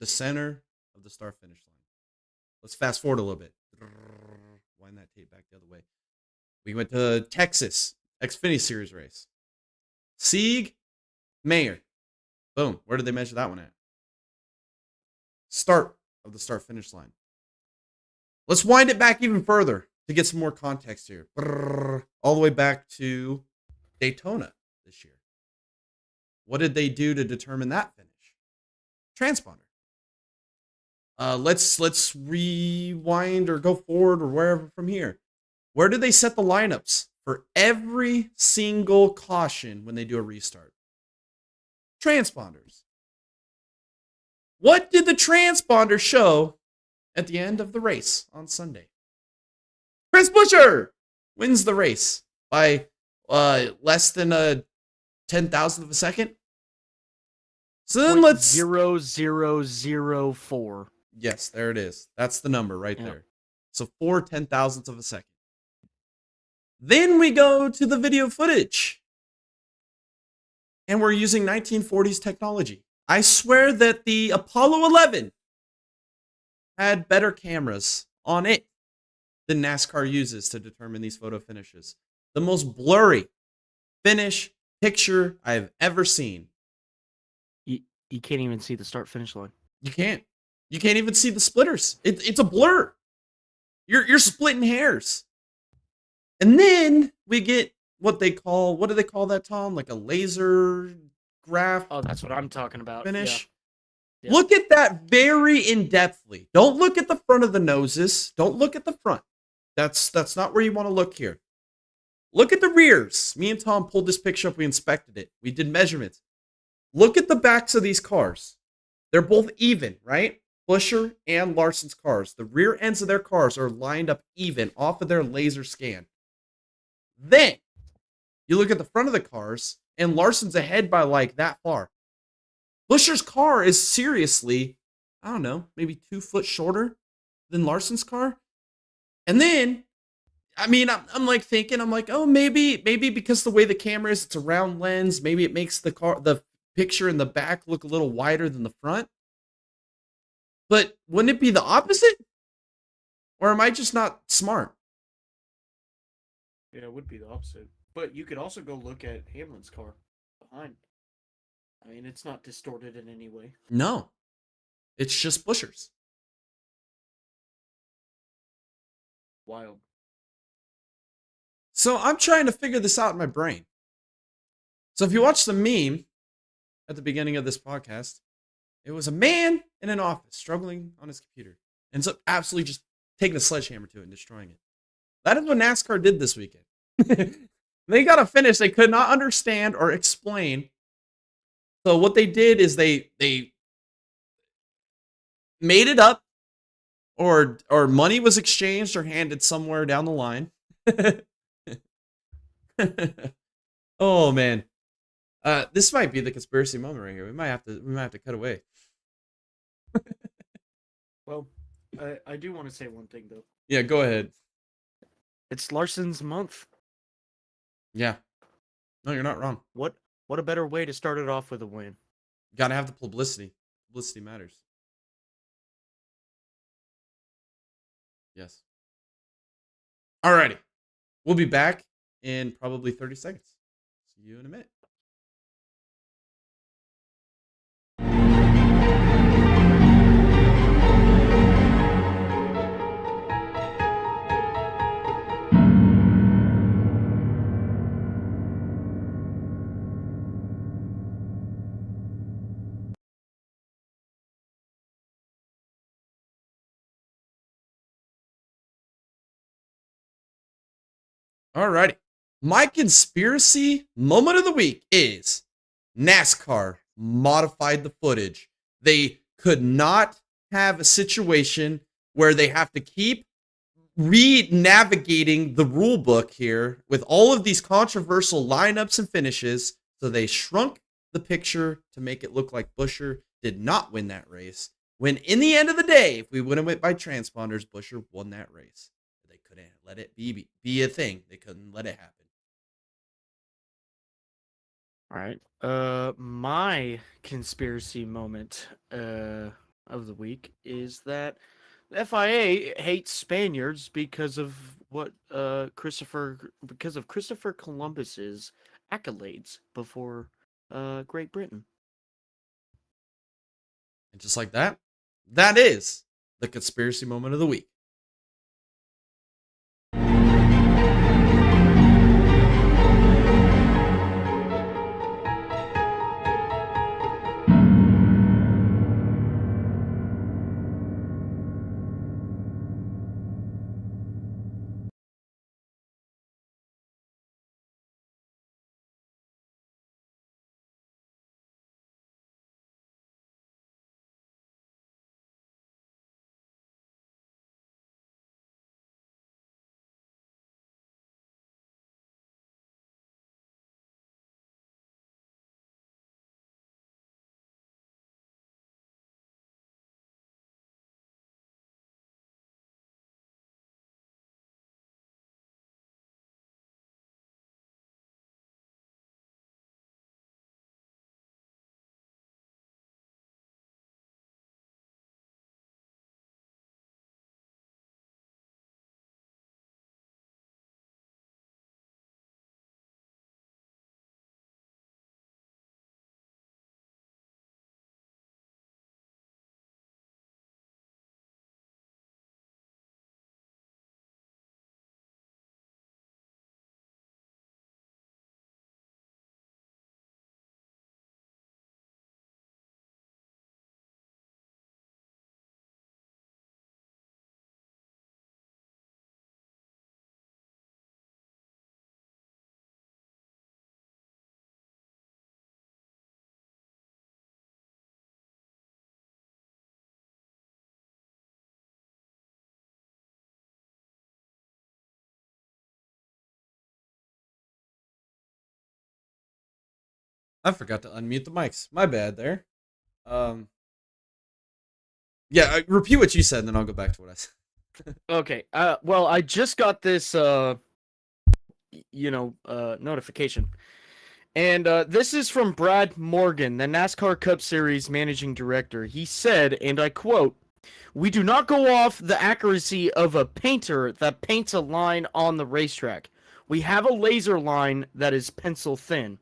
the center of the start finish line. Let's fast forward a little bit. Wind that tape back the other way. We went to Texas, Xfinity Series race. Sieg, Mayer. Boom. Where did they measure that one at? Start of the start finish line. Let's wind it back even further to get some more context here. All the way back to Daytona this year. What did they do to determine that finish? Transponder. Let's rewind or go forward or wherever from here. Where do they set the lineups for every single caution when they do a restart? Transponders. What did the transponder show at the end of the race on Sunday? Chris Buescher wins the race by less than a 10,000th of a second. So then let's 0.0004. Yes, there it is. That's the number right there. So 4 10,000ths of a second. Then we go to the video footage. And we're using 1940s technology. I swear that the Apollo 11 had better cameras on it than NASCAR uses to determine these photo finishes. The most blurry finish picture I've ever seen. You can't even see the start finish line. You can't. You can't even see the splitters. It's a blur. You're splitting hairs. And then we get what do they call that, Tom? Like a laser graph. Oh, that's what I'm talking about. Finish. Yeah. Look at that very in-depthly. Don't look at the front of the noses. Don't look at the front. That's not where you want to look here. Look at the rears. Me and Tom pulled this picture up. We inspected it. We did measurements. Look at the backs of these cars. They're both even, right? Buescher and Larson's cars. The rear ends of their cars are lined up even off of their laser scan. Then you look at the front of the cars, and Larson's ahead by like that far. Buescher's car is seriously, I don't know, maybe 2 foot shorter than Larson's car. And then, I mean, I'm like thinking, oh, maybe because the way the camera is, it's a round lens. Maybe it makes the picture in the back look a little wider than the front. But wouldn't it be the opposite? Or am I just not smart? Yeah, it would be the opposite. But you could also go look at Hamlin's car behind. I mean, it's not distorted in any way. No. It's just Buescher's. Wild. So I'm trying to figure this out in my brain. So if you watch the meme at the beginning of this podcast, it was a man in an office struggling on his computer. Ends up absolutely just taking a sledgehammer to it and destroying it. That is what NASCAR did this weekend. They got a finish they could not understand or explain. So what they did is they made it up, or money was exchanged or handed somewhere down the line. Oh man. This might be the conspiracy moment right here. We might have to cut away. Well, I do want to say one thing though. Yeah, go ahead. It's Larson's month. Yeah. No, you're not wrong. What a better way to start it off with a win. You gotta have the publicity. Publicity matters. Yes. Alrighty. We'll be back in probably 30 seconds. See you in a minute. Alrighty. My conspiracy moment of the week is NASCAR modified the footage. They could not have a situation where they have to keep re-navigating the rule book here with all of these controversial lineups and finishes. So they shrunk the picture to make it look like Buescher did not win that race. When in the end of the day, if we would have went by transponders, Buescher won that race. They couldn't let it be a thing. They couldn't let it happen. All right. My conspiracy moment of the week is that the FIA hates Spaniards because of Christopher Columbus's accolades before Great Britain. And just like that, that is the conspiracy moment of the week. I forgot to unmute the mics. My bad there. Yeah, repeat what you said, and then I'll go back to what I said. Okay. Well, I just got this, notification. And this is from Brad Morgan, the NASCAR Cup Series managing director. He said, and I quote, "We do not go off the accuracy of a painter that paints a line on the racetrack. We have a laser line that is pencil thin."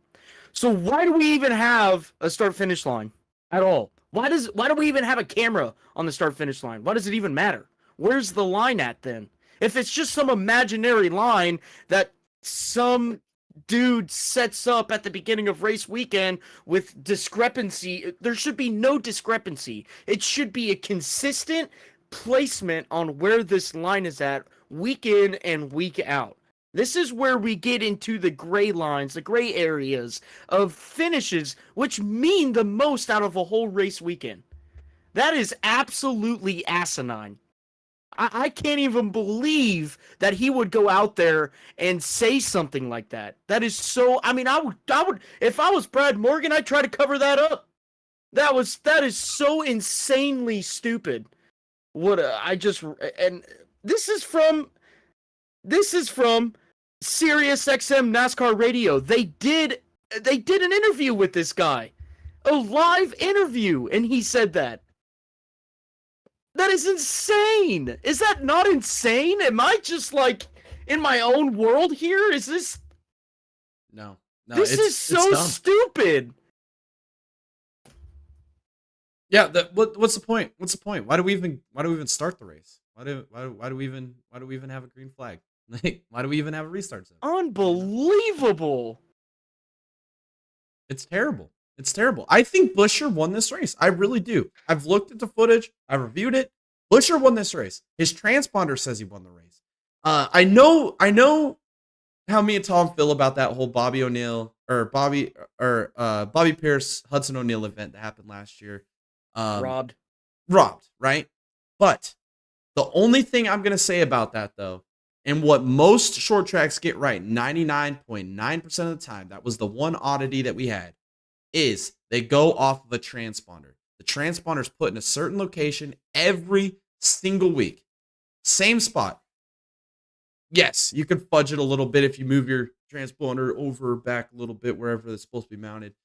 So why do we even have a start-finish line at all? Why do we even have a camera on the start-finish line? Why does it even matter? Where's the line at then? If it's just some imaginary line that some dude sets up at the beginning of race weekend with discrepancy, there should be no discrepancy. It should be a consistent placement on where this line is at week in and week out. This is where we get into the gray lines, the gray areas of finishes, which mean the most out of a whole race weekend. That is absolutely asinine. I can't even believe that he would go out there and say something like that. That is so. I mean, I would. If I was Brad Morgan, I'd try to cover that up. That is so insanely stupid. What I just and this is from Sirius XM NASCAR Radio. They did an interview with this guy, a live interview, and he said that. That is insane. Is that not insane? Am I just like in my own world here? Is this? No. This is so stupid. Yeah. What's the point? What's the point? Why do we even start the race? Why do we even have a green flag? Like, why do we even have a restart zone? Unbelievable. It's terrible. It's terrible. I think Buescher won this race. I really do. I've looked at the footage. I reviewed it. Buescher won this race. His transponder says he won the race. I know how me and Tom feel about that whole Bobby Pierce Hudson O'Neal event that happened last year. Robbed, right? But the only thing I'm gonna say about that though, and what most short tracks get right, 99.9% of the time, that was the one oddity that we had, is they go off of a transponder. The transponder's put in a certain location every single week. Same spot. Yes, you can fudge it a little bit if you move your transponder over back a little bit wherever it's supposed to be mounted.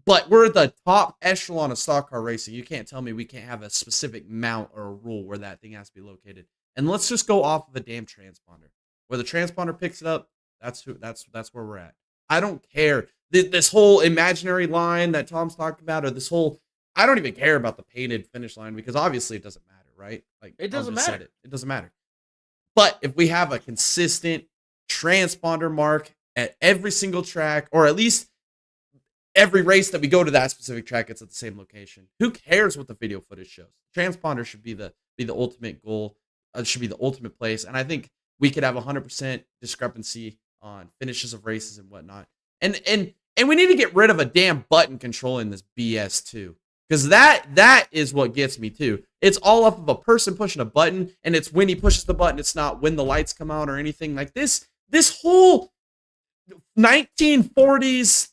But we're the top echelon of stock car racing. You can't tell me we can't have a specific mount or a rule where that thing has to be located. And let's just go off of a damn transponder. Where the transponder picks it up, that's where we're at. I don't care. This whole imaginary line that Tom's talking about, or this whole, I don't even care about the painted finish line because obviously it doesn't matter, right? Like It doesn't matter. It doesn't matter. But if we have a consistent transponder mark at every single track, or at least every race that we go to that specific track, it's at the same location. Who cares what the video footage shows? Transponder should be the ultimate goal. It should be the ultimate place. And I think we could have 100% discrepancy on finishes of races and whatnot. And we need to get rid of a damn button controlling this BS too. Because that is what gets me too. It's all off of a person pushing a button, and it's when he pushes the button. It's not when the lights come out or anything like this. This whole 1940s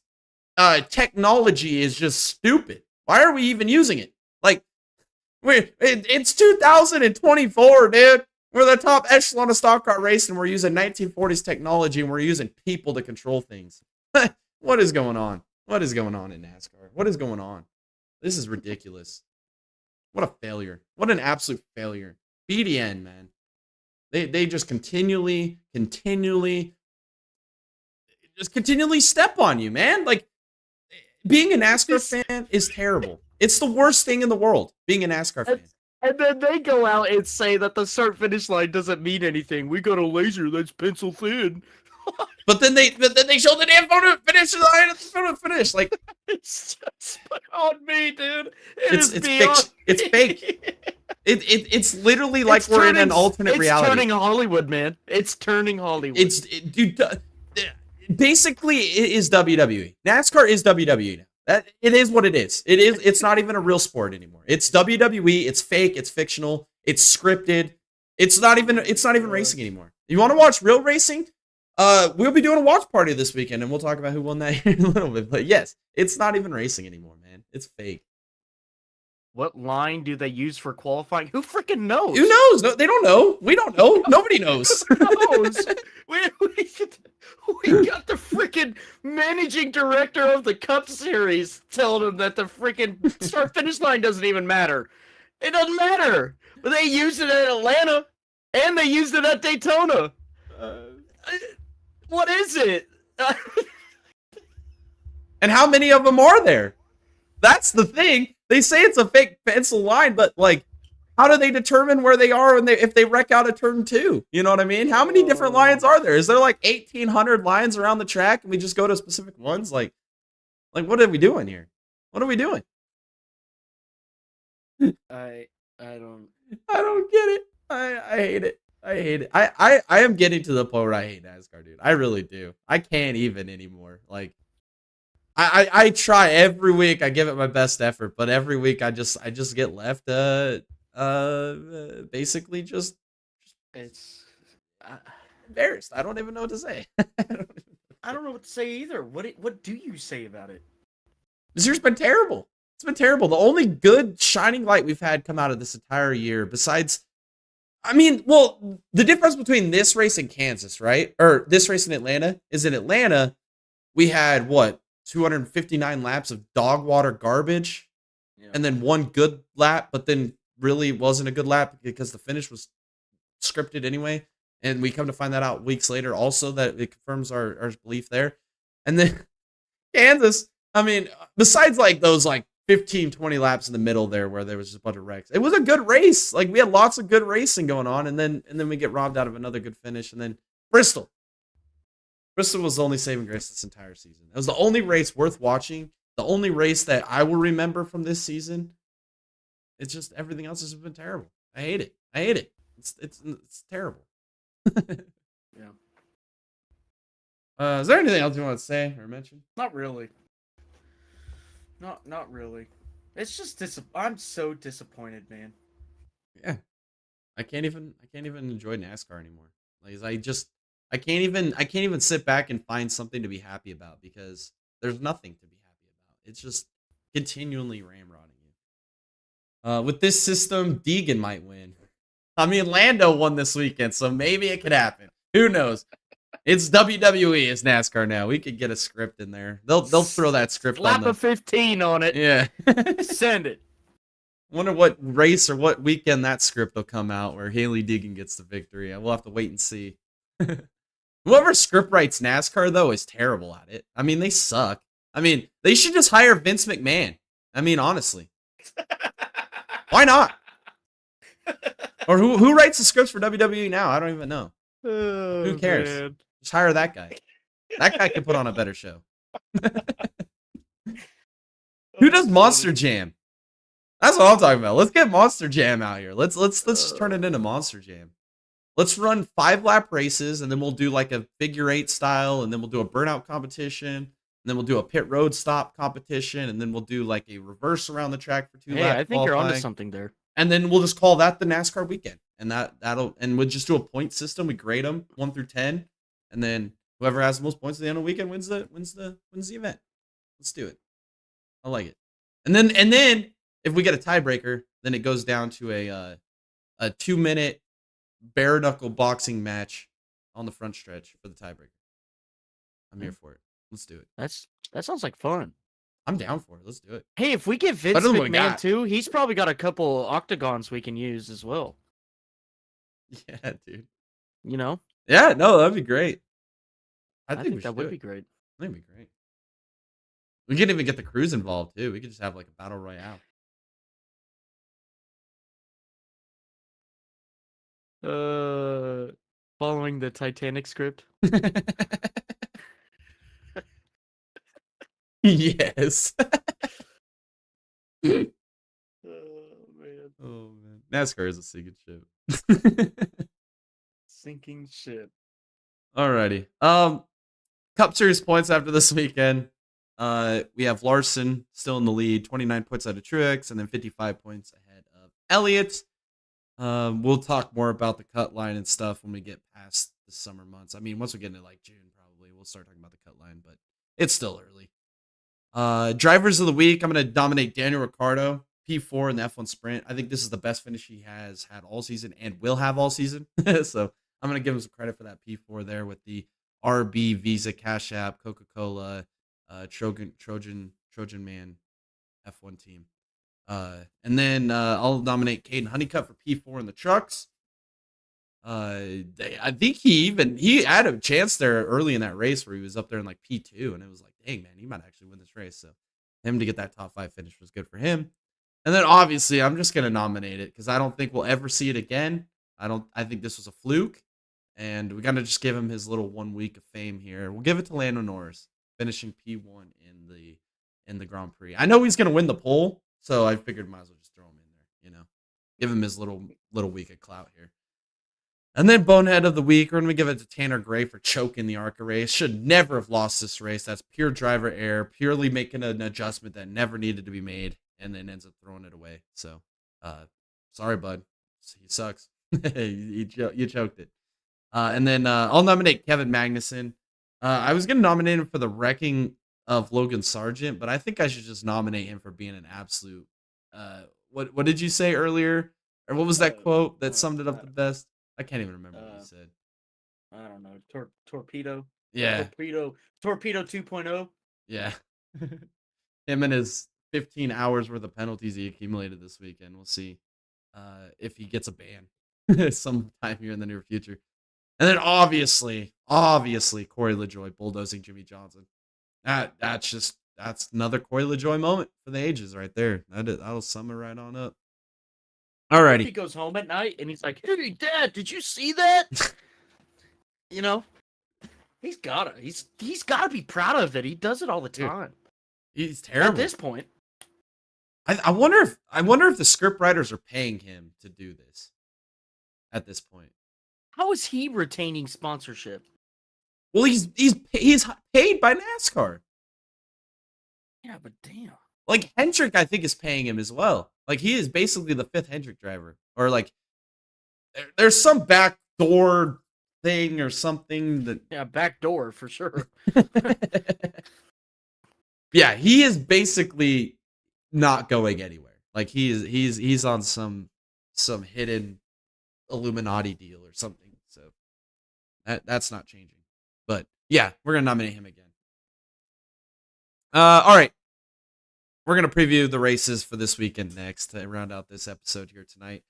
technology is just stupid. Why are we even using it? Like, it's 2024, dude. We're the top echelon of stock car racing. We're using 1940s technology, and we're using people to control things. What is going on? What is going on in NASCAR? What is going on? This is ridiculous. What a failure. What an absolute failure. BDN, man. They just continually step on you, man. Like, being a NASCAR fan is terrible. It's the worst thing in the world, being a NASCAR fan. And then they go out and say that the start finish line doesn't mean anything. We got a laser that's pencil thin. But then they show the damn photo finish line at the photo finish. Like, it's just put on me, dude. It's fake. It's literally like we're in an alternate reality. It's turning Hollywood, man. It's turning Hollywood. Dude. Basically, it is WWE. NASCAR is WWE now. It is what it is. It's not even a real sport anymore. It's WWE. It's fake. It's fictional. It's scripted. It's not even racing anymore. You want to watch real racing? We'll be doing a watch party this weekend, and we'll talk about who won that here in a little bit. But yes, it's not even racing anymore, man. It's fake. What line do they use for qualifying? Who freaking knows? Who knows? No, they don't know. We don't know. Nobody knows. Who knows? We got the freaking managing director of the Cup Series telling them that the freaking start finish line doesn't even matter. It doesn't matter. But they used it at Atlanta, and they used it at Daytona. What is it? And how many of them are there? That's the thing. They say it's a fake pencil line, but like, how do they determine where they are if they wreck out a turn 2? You know what I mean? How many different lines are there? Is there like 1,800 lines around the track, and we just go to specific ones? Like what are we doing here? What are we doing? I don't get it. I hate it. I hate it. I am getting to the point where I hate NASCAR, dude. I really do. I can't even anymore. Like, I try every week. I give it my best effort, but every week I just get left basically just it's embarrassed. I don't even know what to say. I don't know what to say either. What do you say about it? This year's been terrible. It's been terrible. The only good shining light we've had come out of this entire year, besides, I mean, well, the difference between this race and Kansas, right? Or this race in Atlanta, is in Atlanta, we had, 259 laps of dog water garbage, and then one good lap, but then really wasn't a good lap because the finish was scripted anyway. And we come to find that out weeks later also, that it confirms our belief there. And then Kansas, I mean, besides like those like 15, 20 laps in the middle there where there was just a bunch of wrecks, it was a good race. Like, we had lots of good racing going on, and then we get robbed out of another good finish. And then Bristol was the only saving grace this entire season. It was the only race worth watching. The only race that I will remember from this season. It's just everything else has been terrible. I hate it. It's terrible. Yeah. Is there anything else you want to say or mention? Not really. Not really. It's just I'm so disappointed, man. Yeah. I can't even enjoy NASCAR anymore. Like, I can't even sit back and find something to be happy about because there's nothing to be happy about. It's just continually ramrodding you. With this system, Deegan might win. I mean, Lando won this weekend, so maybe it could happen. Who knows? It's WWE. It's NASCAR now. We could get a script in there. They'll throw that script on Slap a 15 on it. Yeah. Send it. Wonder what race or what weekend that script will come out where Haley Deegan gets the victory. We'll have to wait and see. Whoever script writes NASCAR, though, is terrible at it. I mean, they suck. I mean, they should just hire Vince McMahon. I mean, honestly. Why not? Or who writes the scripts for WWE now? I don't even know. Oh, who cares? Man. Just hire that guy. That guy could put on a better show. Who does Monster Jam? That's what I'm talking about. Let's get Monster Jam out here. Let's just turn it into Monster Jam. Let's run 5-lap races, and then we'll do like a figure 8 style, and then we'll do a burnout competition, and then we'll do a pit road stop competition, and then we'll do like a reverse around the track for 2 laps. Hey, I think you're onto qualifying. something there. And then we'll just call that the NASCAR weekend, and we'll just do a point system. We grade them 1 through 10, and then whoever has the most points at the end of the weekend wins the event. Let's do it. I like it. And then if we get a tiebreaker, then it goes down to a 2-minute bare knuckle boxing match on the front stretch for the tiebreaker. I'm here for it. Let's do it. That sounds like fun. I'm down for it. Let's do it. Hey, if we get Vince Better than what we McMahon got. too, he's probably got a couple octagons we can use as well. Yeah, dude. You know? Yeah, no, that'd be great. I think that would be great. I think it'd be great. We could even get the crews involved too. We could just have like a battle royale. Following the Titanic script. Yes. Oh man. Oh man. NASCAR is a sinking ship. Sinking ship. Alrighty. Cup Series points after this weekend. We have Larson still in the lead, 29 points out of Truex, and then 55 points ahead of Elliott. We'll talk more about the cut line and stuff when we get past the summer months. I mean, once we get into like June, probably we'll start talking about the cut line, but it's still early. Drivers of the week, I'm going to nominate Daniel Ricciardo, P4 in the F1 Sprint. I think this is the best finish he has had all season and will have all season. So I'm going to give him some credit for that P4 there with the RB, Visa, Cash App, Coca-Cola, Trojan Man F1 team. And then I'll nominate Caden Honeycutt for P4 in the trucks. I think he had a chance there early in that race where he was up there in like P2, and it was like, dang man, he might actually win this race. So him to get that top 5 finish was good for him. And then obviously I'm just gonna nominate it because I don't think we'll ever see it again. I think this was a fluke, and we gotta just give him his little 1 week of fame here. We'll give it to Lando Norris, finishing P1 in the Grand Prix. I know he's gonna win the pole, so I figured might as well just throw him in there, you know. Give him his little week of clout here. And then Bonehead of the Week, we're going to give it to Tanner Gray for choking the ARCA race. Should never have lost this race. That's pure driver error, purely making an adjustment that never needed to be made, and then ends up throwing it away. So, sorry, bud. He sucks. you choked it. And then I'll nominate Kevin Magnussen. I was going to nominate him for the wrecking of Logan Sargent, but I think I should just nominate him for being an absolute. What did you say earlier? Or what was that quote that summed it up the best? I can't even remember what you said. I don't know. Torpedo. Yeah. Torpedo 2.0. Yeah. Him and his 15 hours worth of penalties he accumulated this weekend. We'll see if he gets a ban sometime here in the near future. And then obviously Corey LaJoy bulldozing Jimmy Johnson. That's another Corey LaJoy moment for the ages right there. That'll sum it right on up. Alrighty. He goes home at night and he's like, "Hey, Dad, did you see that?" You know, he's gotta be proud of it. He does it all the time. He's terrible at this point. I wonder if the script writers are paying him to do this. At this point, how is he retaining sponsorship? Well, he's paid by NASCAR. Yeah, but damn. Like Hendrick, I think is paying him as well. Like he is basically the 5th Hendrick driver, or like there's some backdoor thing or something that. Yeah, backdoor for sure. Yeah, he is basically not going anywhere. Like he's on some hidden Illuminati deal or something. So that's not changing. But yeah, we're gonna nominate him again. All right. We're going to preview the races for this weekend next to round out this episode here tonight.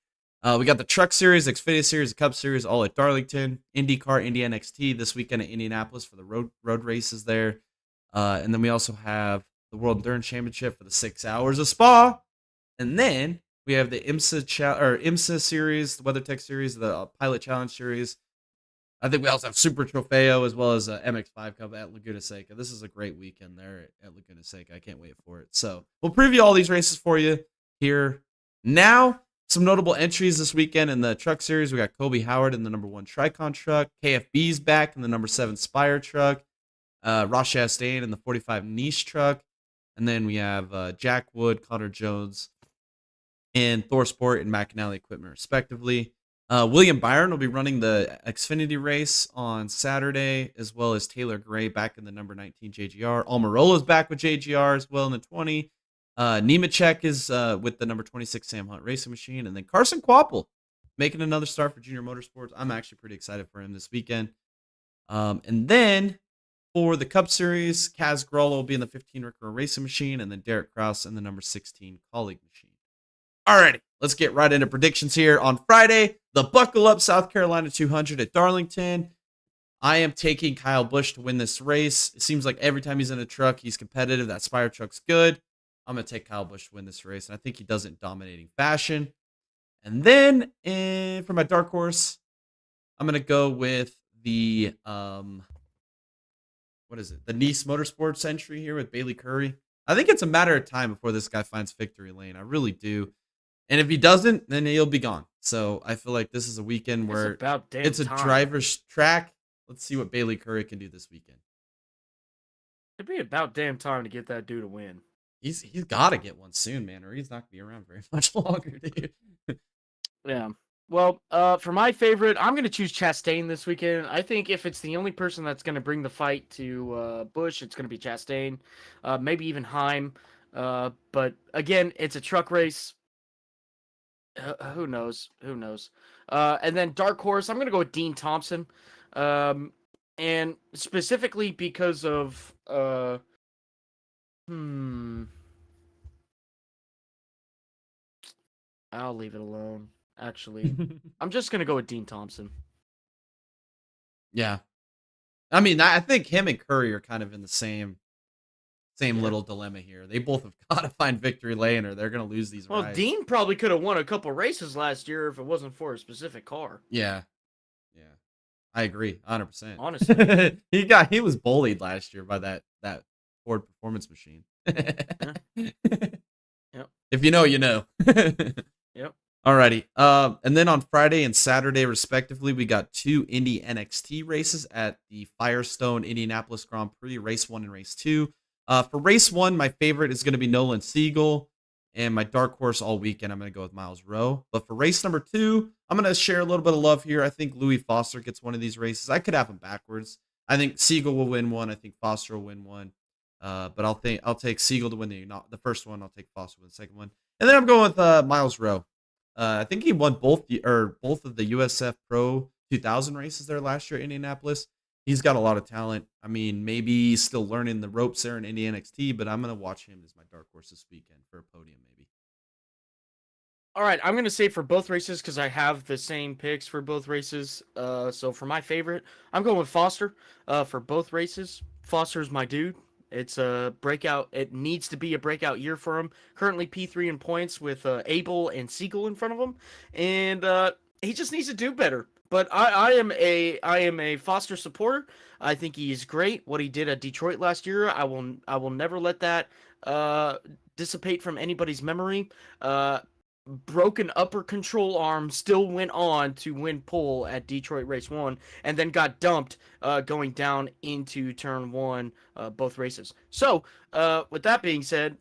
We got the Truck Series, Xfinity Series, the Cup Series, all at Darlington. IndyCar, Indy NXT this weekend at Indianapolis for the road races there. And then we also have the World Endurance Championship for the 6 hours of Spa. And then we have the IMSA Series, the WeatherTech Series, the Pilot Challenge Series. I think we also have Super Trofeo as well as MX5 Cup at Laguna Seca. This is a great weekend there at Laguna Seca. I can't wait for it. So we'll preview all these races for you here now. Some notable entries this weekend in the Truck Series. We got Kobe Howard in the number 1 Tricon truck. KFB's back in the number 7 Spire truck. Ross Chastain in the 45 Niche truck. And then we have Jack Wood, Connor Jones, and Thor Sport and McAnally Equipment respectively. William Byron will be running the Xfinity race on Saturday, as well as Taylor Gray back in the number 19 JGR. Almirola's back with JGR as well in the 20. Nemechek is with the number 26 Sam Hunt Racing Machine. And then Carson Kvapil making another start for Junior Motorsports. I'm actually pretty excited for him this weekend. And then for the Cup Series, Kaz Gralla will be in the 15 Rick Racing Machine, and then Derek Kraus in the number 16 Colleague Machine. Alrighty, let's get right into predictions here. On Friday, the Buckle Up South Carolina 200 at Darlington. I am taking Kyle Busch to win this race. It seems like every time he's in a truck, he's competitive. That Spire truck's good. I'm going to take Kyle Busch to win this race, and I think he does it in dominating fashion. And then for my dark horse, I'm going to go with the, the Nice Motorsports entry here with Bailey Curry. I think it's a matter of time before this guy finds victory lane. I really do. And if he doesn't, then he'll be gone. So I feel like this is a weekend where it's a driver's track. Let's see what Bailey Curry can do this weekend. It'd be about damn time to get that dude a win. He's got to get one soon, man, or he's not going to be around very much longer, dude. Yeah. Well, for my favorite, I'm going to choose Chastain this weekend. I think if it's the only person that's going to bring the fight to Busch, it's going to be Chastain, maybe even Heim. But again, it's a truck race. Who knows? Who knows? And then dark horse, I'm going to go with Dean Thompson. And specifically because of I'll leave it alone. Actually, I'm just going to go with Dean Thompson. Yeah. I mean, I think him and Curry are kind of in the same little dilemma here. They both have got to find victory lane or they're going to lose these rides. Well, Dean probably could have won a couple races last year if it wasn't for a specific car. Yeah. Yeah. I agree 100%. Honestly. he was bullied last year by that Ford Performance Machine. Yeah. Yep. If you know, you know. Yep. Alrighty. And then on Friday and Saturday, respectively, we got 2 Indy NXT races at the Firestone Indianapolis Grand Prix, race 1 and race 2. For race 1, my favorite is going to be Nolan Siegel, and my dark horse all weekend, I'm going to go with Miles Rowe. But for race number 2, I'm going to share a little bit of love here. I think Louis Foster gets one of these races. I could have them backwards. I think Siegel will win one. I think Foster will win one. But I'll take Siegel to win the first one. I'll take Foster to win the second one. And then I'm going with Miles Rowe. I think he won both of the USF Pro 2000 races there last year at Indianapolis. He's got a lot of talent. I mean, maybe he's still learning the ropes there in Indy NXT, but I'm going to watch him as my dark horse this weekend for a podium, maybe. All right, I'm going to say for both races because I have the same picks for both races. So for my favorite, I'm going with Foster for both races. Foster's my dude. It's a breakout. It needs to be a breakout year for him. Currently P3 in points with Abel and Siegel in front of him, and he just needs to do better. But I am a Foster supporter. I think he's great. What he did at Detroit last year, I will never let that dissipate from anybody's memory. Broken upper control arm, still went on to win pole at Detroit race 1, and then got dumped going down into turn 1 both races. So with that being said,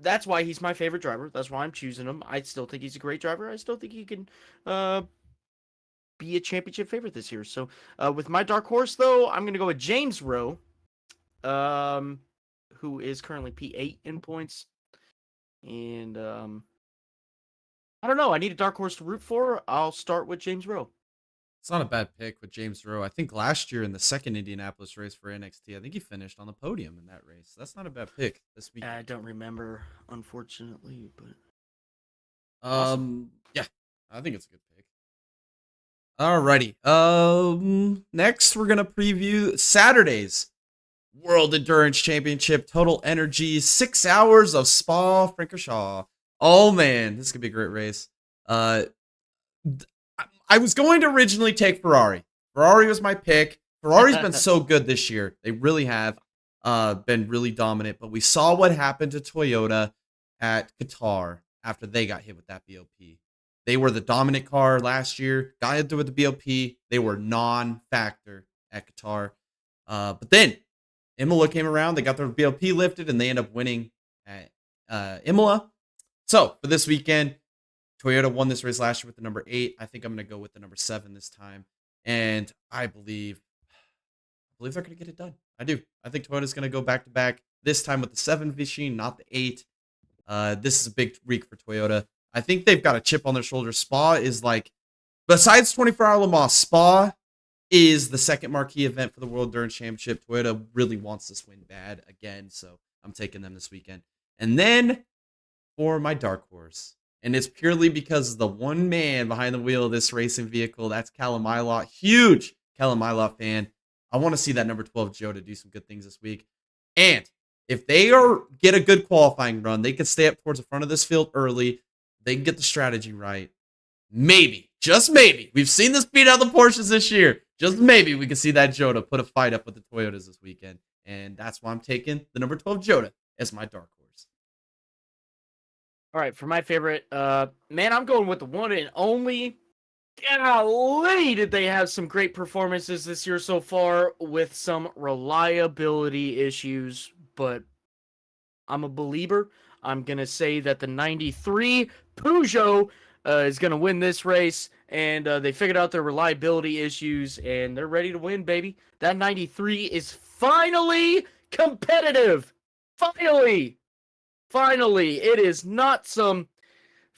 that's why he's my favorite driver. That's why I'm choosing him. I still think he's a great driver. I still think he can be a championship favorite this year. So with my dark horse, though, I'm going to go with James Rowe, who is currently P8 in points. And I don't know. I need a dark horse to root for. I'll start with James Rowe. It's not a bad pick with James Rowe. I think last year in the second Indianapolis race for NXT, I think he finished on the podium in that race. That's not a bad pick this week. I don't remember, unfortunately, but Yeah, I think it's a good pick. Alrighty. Next we're gonna preview Saturday's World Endurance Championship, Total Energy, 6 hours of Spa-Francorchamps. Oh man, this could be a great race. I was going to originally take Ferrari. Ferrari was my pick. Ferrari's been so good this year. They really have been really dominant. But we saw what happened to Toyota at Qatar after they got hit with that BOP. They were the dominant car last year. Got into it with the BOP. They were non-factor at Qatar. But then Imola came around. They got their BOP lifted, and they end up winning at Imola. So for this weekend, Toyota won this race last year with the number 8. I think I'm going to go with the number 7 this time. And I believe they're going to get it done. I do. I think Toyota's going to go back-to-back, this time with the 7 machine, not the 8. This is a big week for Toyota. I think they've got a chip on their shoulder. Spa is like, besides 24-hour Le Mans, Spa is the second marquee event for the World Endurance Championship. Toyota really wants this win bad again, so I'm taking them this weekend. And then for my dark horse, and it's purely because the one man behind the wheel of this racing vehicle, that's Callum Ilott. Huge Callum Ilott fan. I want to see that number 12 Jota do some good things this week. And if they get a good qualifying run, they could stay up towards the front of this field early. They can get the strategy right. Maybe, just maybe, we've seen this beat out the Porsches this year. Just maybe we can see that Jota put a fight up with the Toyotas this weekend. And that's why I'm taking the number 12 Jota as my dark horse. All right, for my favorite, man, I'm going with the one and only. Golly, did they have some great performances this year so far with some reliability issues, but I'm a believer. I'm going to say that the 93 Peugeot is going to win this race, and they figured out their reliability issues, and they're ready to win, baby. That 93 is finally competitive. Finally, it is not some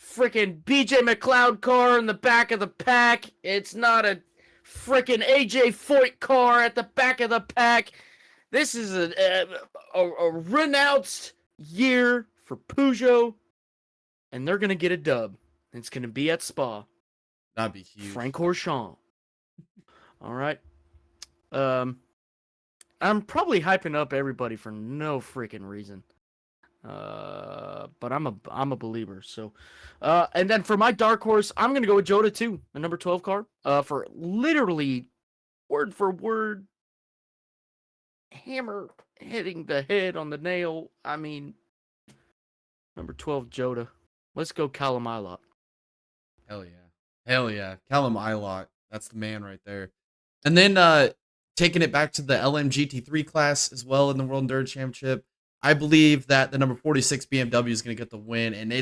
freaking BJ McLeod car in the back of the pack. It's not a freaking AJ Foyt car at the back of the pack. This is a renounced year for Peugeot, and they're going to get a dub. It's going to be at Spa. That'd be huge. Francorchamps. All right. I'm probably hyping up everybody for no freaking reason. But I'm a believer. So, and then for my dark horse, I'm gonna go with Jota too, the number 12 car. For literally word for word, hammer hitting the head on the nail. I mean, number 12 Jota. Let's go Callum Ilott. Hell yeah, Callum Ilott. That's the man right there. And then taking it back to the LMGT3 class as well in the World Endurance Championship. I believe that the number 46 BMW is going to get the win, and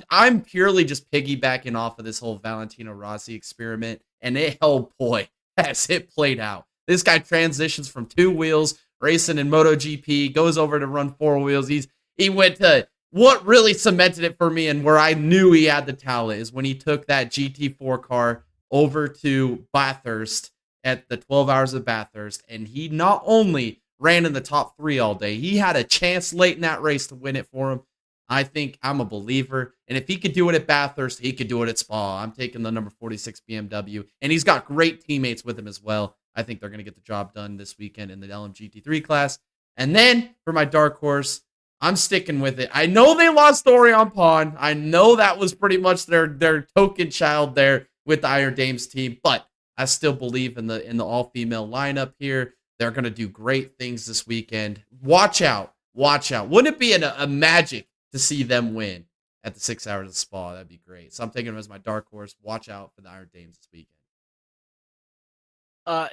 I'm purely just piggybacking off of this whole Valentino Rossi experiment, and oh boy, has it played out. This guy transitions from 2 wheels, racing in MotoGP, goes over to run 4 wheels. He went to what really cemented it for me, and where I knew he had the talent is when he took that GT4 car over to Bathurst at the 12 Hours of Bathurst, and he not only ran in the top 3 all day. He had a chance late in that race to win it for him. I think I'm a believer. And if he could do it at Bathurst, he could do it at Spa. I'm taking the number 46 BMW. And he's got great teammates with him as well. I think they're going to get the job done this weekend in the LMGT3 class. And then for my dark horse, I'm sticking with it. I know they lost Orion Pond. I know that was pretty much their token child there with the Iron Dames team. But I still believe in the all-female lineup here. They're going to do great things this weekend. Watch out. Wouldn't it be a magic to see them win at the 6 Hours of Spa? That'd be great. So I'm taking them as my dark horse. Watch out for the Iron Dames this weekend.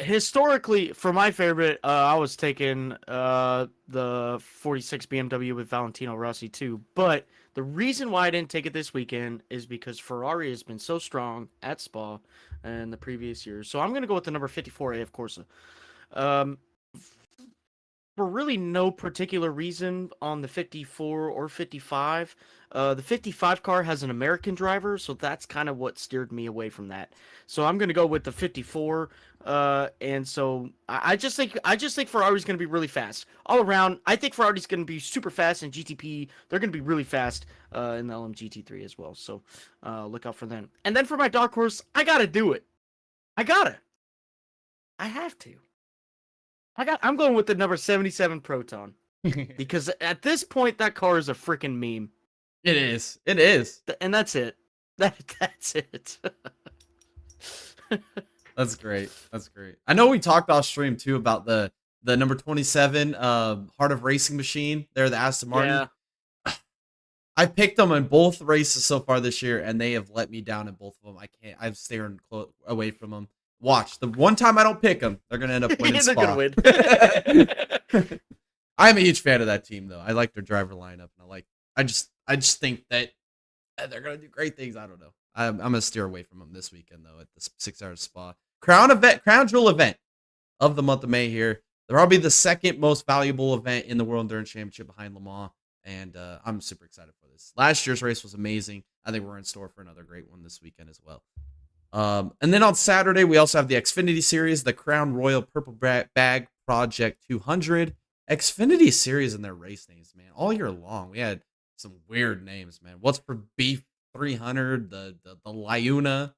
Historically, for my favorite, I was taking the 46 BMW with Valentino Rossi too. But the reason why I didn't take it this weekend is because Ferrari has been so strong at Spa in the previous years. So I'm going to go with the number 54 AF Corsa. for really no particular reason on the 54 or 55. The 55 car has an American driver, so that's kind of what steered me away from that. So I'm gonna go with the 54. And so I just think Ferrari's gonna be really fast all around. I think Ferrari's gonna be super fast in GTP. They're gonna be really fast in the LMGT3 as well. So look out for them. And then for my dark horse, I gotta do it. I have to. I'm going with the number 77 Proton because at this point that car is a freaking meme. It is. It is. And that's it. That's it. That's great. That's great. I know we talked off stream too about the number 27 Heart of Racing Machine. They're the Aston Martin. Yeah. I picked them in both races so far this year, and they have let me down in both of them. I can't. I'm staring away from them. Watch, the one time I don't pick them, they're gonna end up winning. They're Spa. gonna win. I'm a huge fan of that team, though. I like their driver lineup, and I just think that they're gonna do great things. I don't know. I'm gonna steer away from them this weekend though at the 6 hour Spa crown jewel event of the month of May here. They're probably the second most valuable event in the World Endurance Championship behind Le Mans, and I'm super excited for this. Last year's race was amazing. I think we're in store for another great one this weekend as well. And then on Saturday, we also have the Xfinity Series, the Crown Royal Purple Bag Project 200. Xfinity Series and their race names, man. All year long, we had some weird names, man. What's for Beef 300? The Liuna.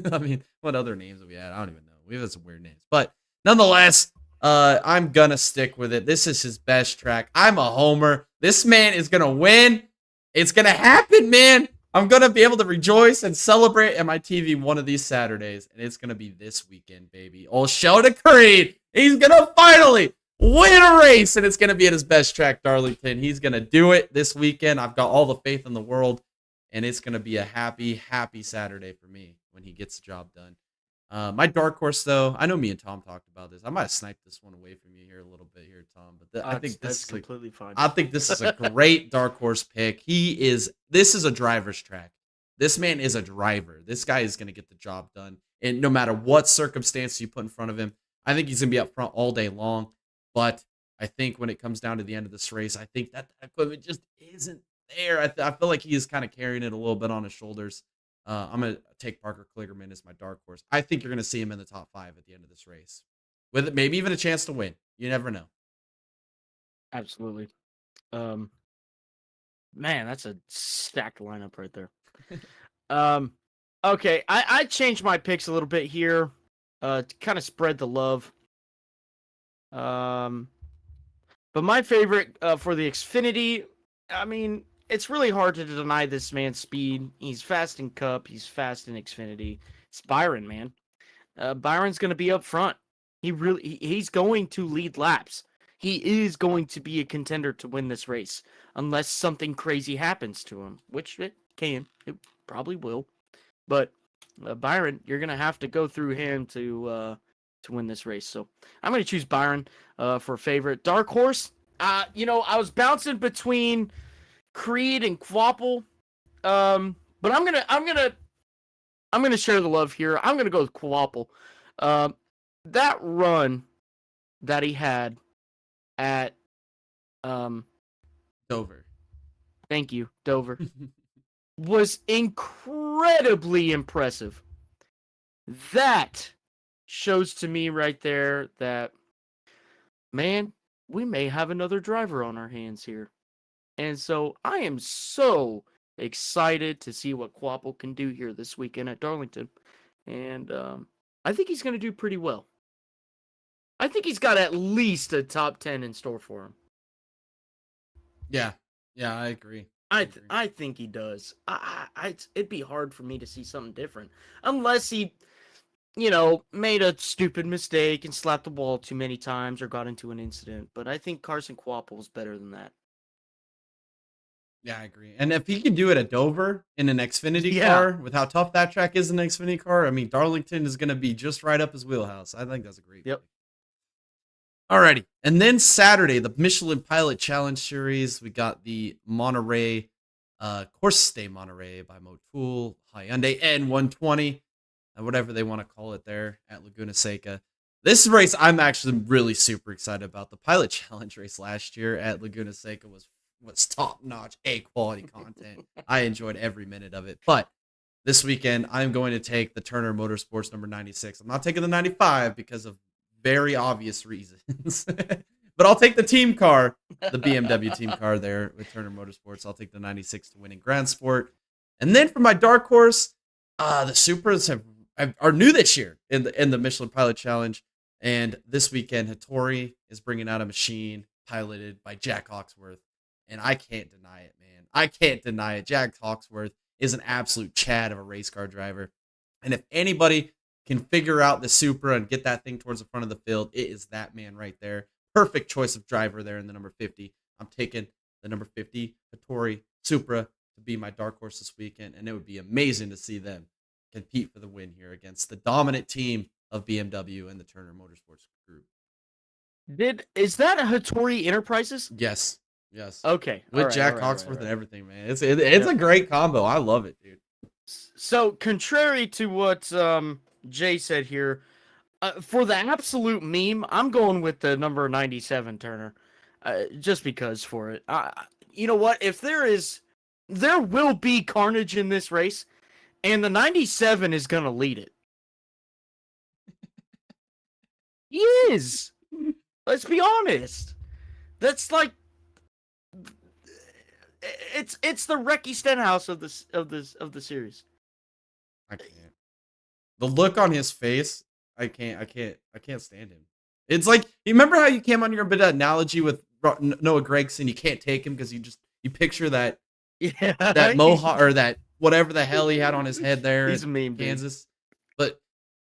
I mean, what other names have we had? I don't even know. We've had some weird names. But nonetheless, I'm going to stick with it. This is his best track. I'm a homer. This man is going to win. It's going to happen, man. I'm going to be able to rejoice and celebrate at my TV one of these Saturdays, and it's going to be this weekend, baby. Old Sheldon Creed, he's going to finally win a race, and it's going to be at his best track, Darlington. He's going to do it this weekend. I've got all the faith in the world, and it's going to be a happy, happy Saturday for me when he gets the job done. My dark horse, though, I know me and Tom talked about this. I might have sniped this one away from you here a little bit here, Tom, but I think this is completely fine. I think this is a great dark horse pick. This is a driver's track. This man is a driver. This guy is going to get the job done. And no matter what circumstance you put in front of him, I think he's going to be up front all day long. But I think when it comes down to the end of this race, I think that equipment just isn't there. I feel like he is kind of carrying it a little bit on his shoulders. I'm going to take Parker Kligerman as my dark horse. I think you're going to see him in the top 5 at the end of this race, with maybe even a chance to win. You never know. Absolutely. Man, that's a stacked lineup right there. Okay, I changed my picks a little bit here to kind of spread the love. But my favorite for the Xfinity, I mean, it's really hard to deny this man's speed. He's fast in Cup. He's fast in Xfinity. It's Byron, man. Byron's going to be up front. He's going to lead laps. He is going to be a contender to win this race unless something crazy happens to him, which it probably will. But Byron, you're going to have to go through him to win this race. So I'm going to choose Byron for a favorite. Dark horse, I was bouncing between Creed and Quapple, but I'm gonna share the love here. I'm gonna go with Quapple. That run that he had at Dover. Thank you, Dover. Was incredibly impressive. That shows to me right there that, man, we may have another driver on our hands here. And so I am so excited to see what Quapple can do here this weekend at Darlington. And I think he's going to do pretty well. I think he's got at least a top 10 in store for him. Yeah, I agree. I think he does. It'd be hard for me to see something different. Unless he, made a stupid mistake and slapped the wall too many times or got into an incident. But I think Carson Quapple is better than that. Yeah, I agree. And if he can do it at Dover in an Xfinity car, with how tough that track is in an Xfinity car, I mean, Darlington is going to be just right up his wheelhouse. I think that's a great pick. Alrighty. And then Saturday, the Michelin Pilot Challenge Series. We got the Monterey, Course Day Monterey by Motul, Hyundai N120, whatever they want to call it there at Laguna Seca. This race, I'm actually really super excited about. The Pilot Challenge race last year at Laguna Seca was top notch, A quality content. I enjoyed every minute of it. But this weekend, I'm going to take the Turner Motorsports number 96. I'm not taking the 95 because of very obvious reasons. But I'll take the team car, the BMW team car there with Turner Motorsports. I'll take the 96 to win in Grand Sport. And then for my dark horse, the Supras are new this year in the Michelin Pilot Challenge. And this weekend, Hattori is bringing out a machine piloted by Jack Hawksworth. And I can't deny it, man. I can't deny it. Jack Hawksworth is an absolute Chad of a race car driver. And if anybody can figure out the Supra and get that thing towards the front of the field, it is that man right there. Perfect choice of driver there in the number 50. I'm taking the number 50 Hattori Supra to be my dark horse this weekend. And it would be amazing to see them compete for the win here against the dominant team of BMW and the Turner Motorsports group. Is that a Hattori Enterprises? Yes. Okay. With Jack Hawksworth and everything, man. It's a great combo. I love it, dude. So, contrary to what Jay said here, for the absolute meme, I'm going with the number 97 Turner, just because for it. You know what? If there will be carnage in this race, and the 97 is gonna lead it. He is. Let's be honest. That's like it's the Recce Stenhouse of the series. I can't. The look on his face, I can't stand him. It's like, you remember how you came on your bit of analogy with Noah Gragson? You can't take him because you picture that mohawk or that whatever the hell he had on his head there. He's a meme, Kansas. Dude. But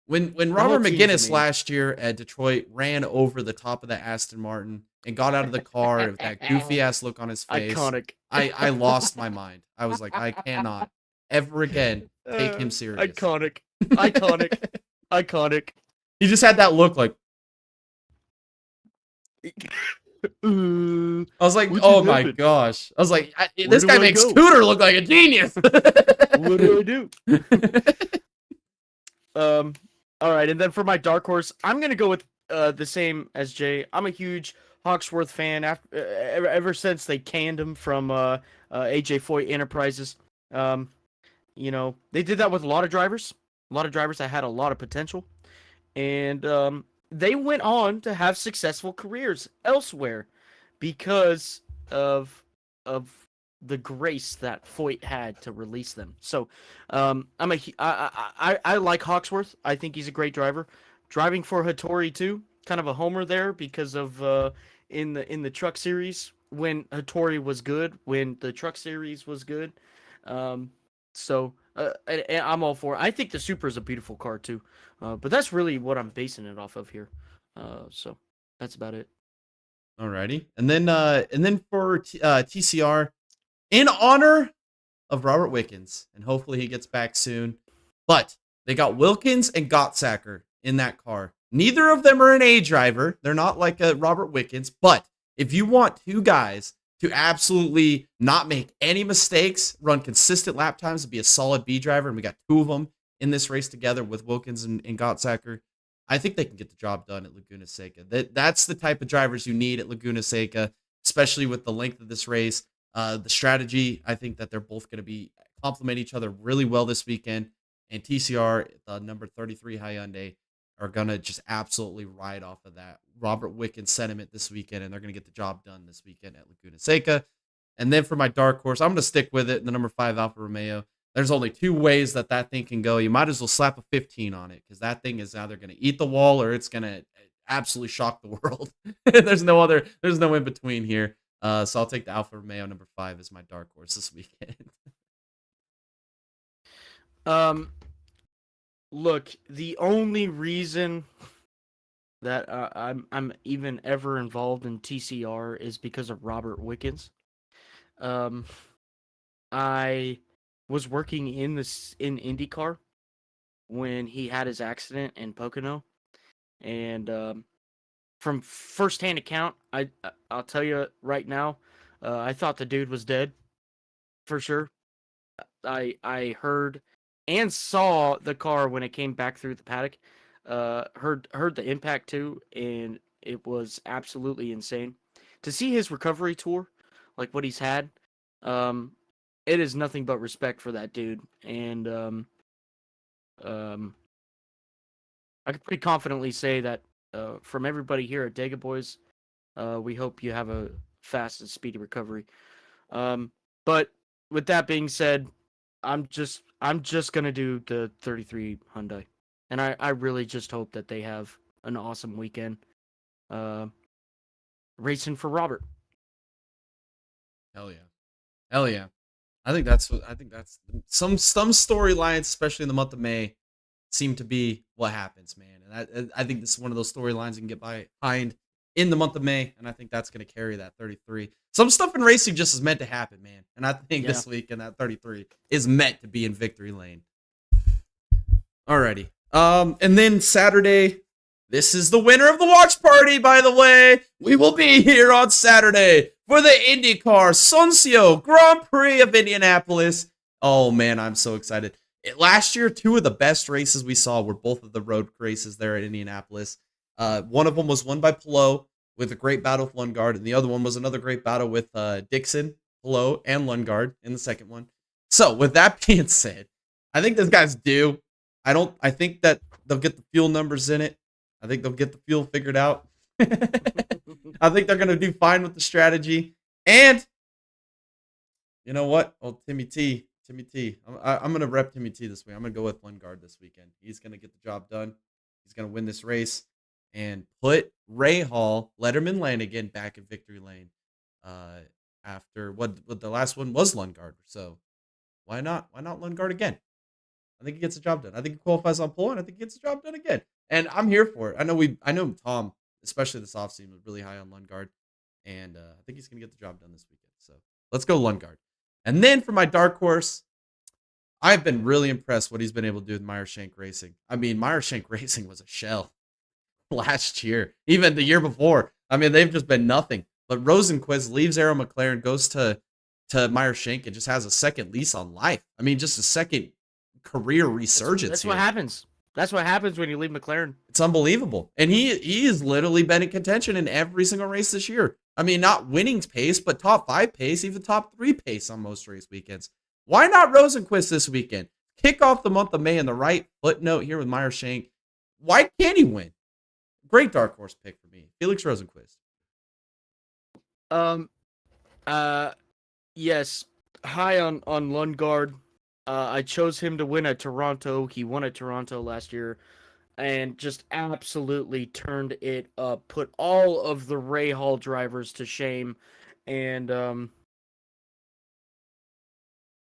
when Robert McGinnis last year at Detroit ran over the top of the Aston Martin and got out of the car with that goofy ass look on his face, iconic. I lost my mind. I was like, I cannot ever again take him serious. Iconic. He just had that look like. I was like, oh my gosh. I was like, this guy makes Scooter look like a genius. What do I do? All right, and then for my dark horse, I'm gonna go with the same as Jay. I'm a huge Hawksworth fan. Ever since they canned him from AJ Foyt Enterprises, you know, they did that with a lot of drivers that had a lot of potential, and they went on to have successful careers elsewhere because of the grace that Foyt had to release them. So, I like Hawksworth. I think he's a great driver. Driving for Hattori too, kind of a homer there because of in the truck series when Hattori was good, when the truck series was good. So I'm all for it. I think the Supra is a beautiful car too, but that's really what I'm basing it off of here. So that's about it. Alrighty, and then for TCR, in honor of Robert Wickens, and hopefully he gets back soon. But they got Wilkins and Gottsacker in that car. Neither of them are an A driver. They're not like a Robert Wickens. But if you want two guys to absolutely not make any mistakes, run consistent lap times, and be a solid B driver, and we got two of them in this race together with Wilkins and Gottsacker, I think they can get the job done at Laguna Seca. That's the type of drivers you need at Laguna Seca, especially with the length of this race. The strategy, I think that they're both going to be complement each other really well this weekend. And TCR, the number 33 Hyundai, are going to just absolutely ride off of that Robert Wickens sentiment this weekend, and they're going to get the job done this weekend at Laguna Seca. And then for my dark horse, I'm going to stick with it, the number 5 Alfa Romeo. There's only two ways that thing can go. You might as well slap a 15 on it because that thing is either going to eat the wall or it's going to absolutely shock the world. There's no in between here. So I'll take the Alfa Romeo number 5 as my dark horse this weekend. Look, the only reason that I'm even ever involved in TCR is because of Robert Wickens. I was working in IndyCar when he had his accident in Pocono, and from firsthand account, I'll tell you right now, I thought the dude was dead, for sure. I heard and saw the car when it came back through the paddock. Heard the impact too, and it was absolutely insane to see his recovery tour, like what he's had. Um, it is nothing but respect for that dude, and um, I can pretty confidently say that from everybody here at Dega Boys, we hope you have a fast and speedy recovery. But with that being said, I'm just gonna do the 33 Hyundai, and I really just hope that they have an awesome weekend, uh, racing for Robert. Hell yeah. Hell yeah. I think that's some storylines, especially in the month of May, seem to be what happens, man. And I think this is one of those storylines you can get behind in the month of May, and I think that's going to carry that 33. Some stuff in racing just is meant to happen, man. And I think Yeah. this week in that 33 is meant to be in victory lane. Alrighty. And then Saturday, this is the winner of the watch party, by the way. We will be here on Saturday for the IndyCar Soncio Grand Prix of Indianapolis. Oh, man, I'm so excited. Last year, two of the best races we saw were both of the road races there at Indianapolis. One of them was won by Palou with a great battle with Lundgaard, and the other one was another great battle with Dixon, Palou, and Lundgaard in the second one. So, with that being said, I think those guys do. I think that they'll get the fuel numbers in it. I think they'll get the fuel figured out. I think they're going to do fine with the strategy. And you know what? Oh, Timmy T. I'm going to rep Timmy T this week. I'm going to go with Lundgaard this weekend. He's going to get the job done. He's going to win this race and put Ray Hall, Letterman Lanigan back in victory lane after what the last one was Lundgaard. So why not Lundgaard again? I think he gets the job done. I think he qualifies on pole, and I think he gets the job done again. And I'm here for it. I know Tom, especially this offseason, was really high on Lundgaard, and I think he's going to get the job done this weekend. So let's go Lundgaard. And then for my dark horse, I've been really impressed what he's been able to do with Meyer Shank Racing. I mean, Meyer Shank Racing was a shell last year, even the year before. I mean, they've just been nothing. But Rosenquist leaves Arrow McLaren, goes to Meyer Shank, and just has a second lease on life. I mean, just a second career resurgence. That's what happens. That's what happens when you leave McLaren. It's unbelievable. And he has literally been in contention in every single race this year. I mean, not winning pace, but top 5 pace, even top 3 pace on most race weekends. Why not Rosenquist this weekend? Kick off the month of May in the right footnote here with Meyer Shank. Why can't he win? Great dark horse pick for me. Felix Rosenquist. Yes, high on Lundgaard. I chose him to win at Toronto. He won at Toronto last year and just absolutely turned it up. Put all of the Ray Hall drivers to shame. And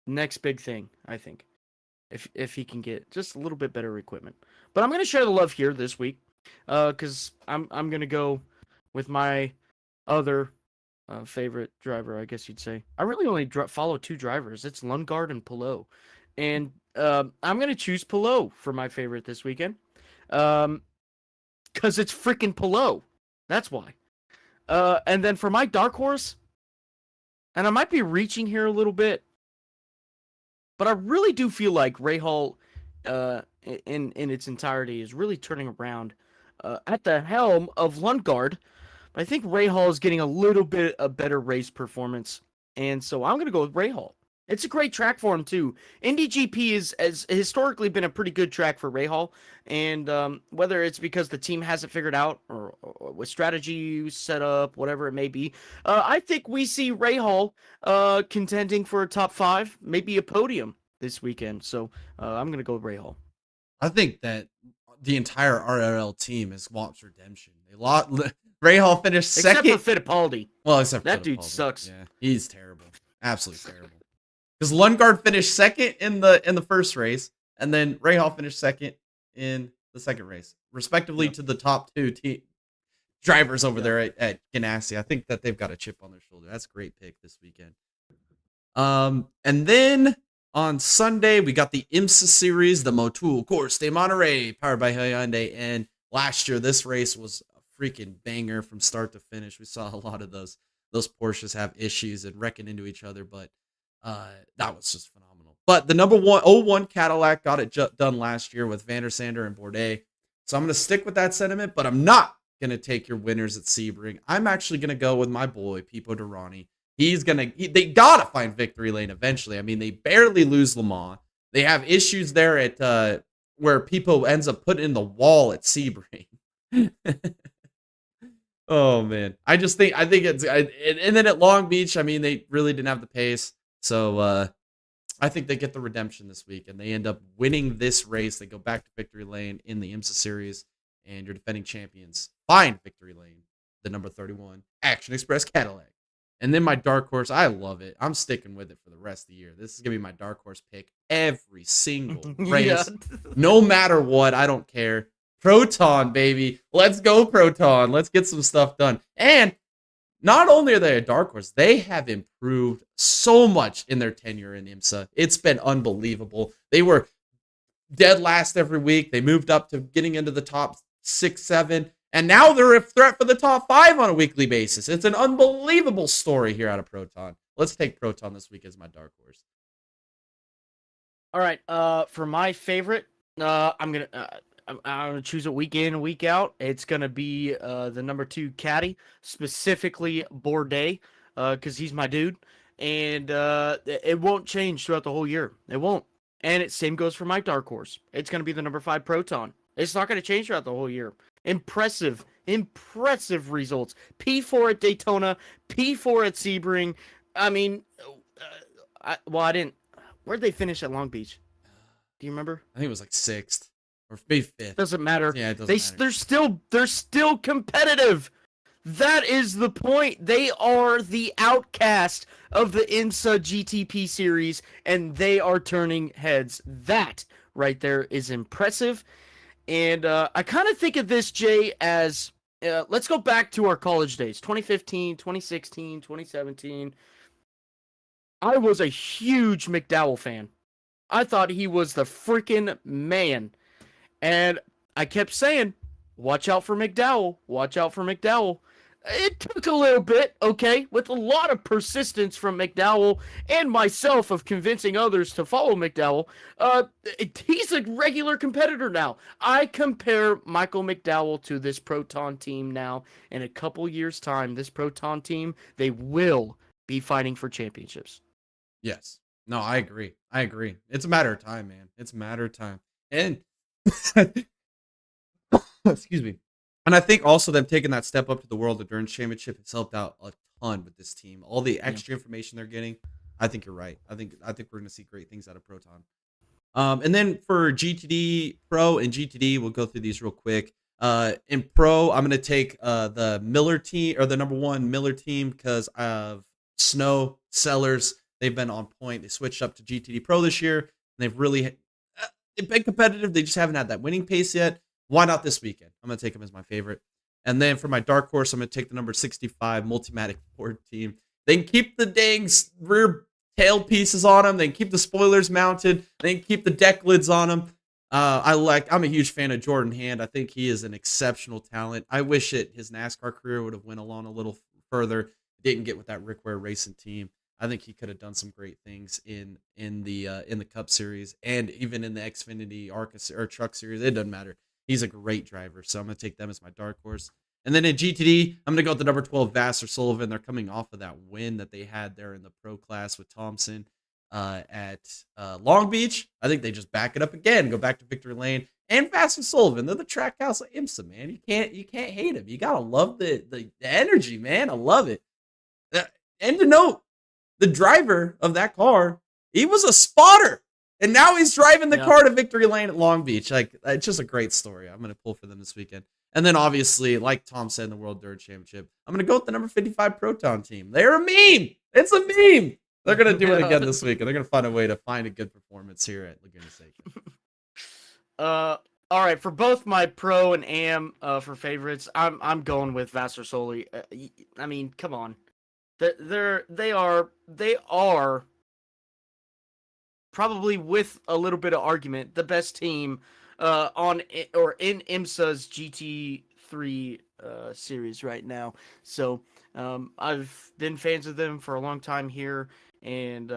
next big thing, I think, if he can get just a little bit better equipment. But I'm going to share the love here this week because I'm going to go with my other favorite driver, I guess you'd say. I really only follow 2 drivers. It's Lundgaard and Palou. And I'm going to choose Palou for my favorite this weekend. Because it's freaking Palou. That's why. And then for my dark horse, and I might be reaching here a little bit, but I really do feel like Ray Hall in its entirety is really turning around at the helm of Lundgaard. But I think Ray Hall is getting a little bit a better race performance. And so I'm going to go with Ray Hall. It's a great track for him, too. Indy GP has historically been a pretty good track for Ray Hall. And whether it's because the team hasn't figured out or with strategy set up, whatever it may be, I think we see Ray Hall contending for a top 5, maybe a podium this weekend. So I'm going to go with Ray Hall. I think that the entire RRL team is Wamp's redemption. They lost. Ray Hall finished second. Except for Fittipaldi. Well, except for that Fittipaldi. Dude sucks. Yeah, he's terrible. Absolutely terrible. Because Lundgaard finished second in the first race, and then Ray Hall finished second in the second race, respectively to the top 2 drivers over there at Ganassi. I think that they've got a chip on their shoulder. That's a great pick this weekend. And then on Sunday, we got the IMSA series, the Motul Course de Monterey, powered by Hyundai. And last year, this race was a freaking banger from start to finish. We saw a lot of those Porsches have issues and wrecking into each other, but that was just phenomenal. But the number 01 Cadillac got it done last year with Van der Sander and Bourdais. So I'm going to stick with that sentiment, but I'm not going to take your winners at Sebring. I'm actually going to go with my boy, Pipo Derani. They got to find victory lane eventually. I mean, they barely lose Le Mans. They have issues there at where Pipo ends up putting in the wall at Sebring. Oh man, I think it's and then at Long Beach, I mean, they really didn't have the pace, so I think they get the redemption this week, and they end up winning this race. They go back to victory lane in the IMSA series, and your defending champions find victory lane, the number 31 Action Express Cadillac. And then my dark horse, I love it. I'm sticking with it for the rest of the year. This is gonna be my dark horse pick every single race, Yeah. no matter what. I don't care. Proton, baby. Let's go, Proton. Let's get some stuff done. And not only are they a dark horse, they have improved so much in their tenure in IMSA. It's been unbelievable. They were dead last every week. They moved up to getting into the top 6, 7, and now they're a threat for the top 5 on a weekly basis. It's an unbelievable story here out of Proton. Let's take Proton this week as my dark horse. All right. For my favorite, I'm gonna choose it week in, week out. It's gonna be the number 2 caddy, specifically Bourdais, because he's my dude, and it won't change throughout the whole year. It won't. And same goes for my dark horse. It's gonna be the number 5 Proton. It's not gonna change throughout the whole year. Impressive results. P4 at Daytona, P4 at Sebring. I mean, I didn't. Where'd they finish at Long Beach? Do you remember? I think it was like 6th. Or maybe 5th. Doesn't matter. Yeah, it doesn't matter. They're still competitive. That is the point. They are the outcast of the IMSA GTP series, and they are turning heads. That right there is impressive. And I kind of think of this, Jay, as let's go back to our college days, 2015, 2016, 2017. I was a huge McDowell fan. I thought he was the freaking man. And I kept saying, watch out for McDowell. Watch out for McDowell. It took a little bit, okay, with a lot of persistence from McDowell and myself of convincing others to follow McDowell. He's a regular competitor now. I compare Michael McDowell to this Proton team now. In a couple years' time, this Proton team, they will be fighting for championships. Yes. No, I agree. It's a matter of time, man. It's a matter of time. And excuse me. And I think also them taking that step up to the World Endurance Championship has helped out a ton with this team. All the extra information they're getting, I think you're right. I think we're going to see great things out of Proton. And then for GTD Pro and GTD, we'll go through these real quick. In Pro, I'm going to take the Miller team, or the number 1 Miller team, because of Snow, Sellers. They've been on point. They switched up to GTD Pro this year, and they've really they've been competitive. They just haven't had that winning pace yet. Why not this weekend? I'm going to take them as my favorite. And then for my dark horse, I'm going to take the number 65 Multimatic Ford team. They can keep the dang rear tail pieces on them. They can keep the spoilers mounted. They can keep the deck lids on them. I'm a huge fan of Jordan Hand. I think he is an exceptional talent. I wish his NASCAR career would have went along a little further. Didn't get with that Rick Ware Racing team. I think he could have done some great things in the Cup Series and even in the Xfinity ARCA or Truck Series. It doesn't matter. He's a great driver, so I'm going to take them as my dark horse. And then in GTD, I'm going to go with the number 12 Vassar Sullivan. They're coming off of that win that they had there in the pro class with Thompson at Long Beach. I think they just back it up again, go back to victory lane. And Vassar Sullivan, they're the track house of IMSA, man. You can't hate them. You got to love the energy, man. I love it. And to note, the driver of that car, he was a spotter. And now he's driving the car to victory lane at Long Beach. Like, it's just a great story. I'm going to pull for them this weekend. And then, obviously, like Tom said in the World Endurance Championship, I'm going to go with the number 55 Proton team. They're a meme. It's a meme. They're going to do it again this week, and they're going to find a way to find a good performance here at Laguna Seca. All right, for both my Pro and Am for favorites, I'm going with Vassar Soli. I mean, come on. They are probably, with a little bit of argument, the best team on or in IMSA's GT3 series right now. So I've been fans of them for a long time here, and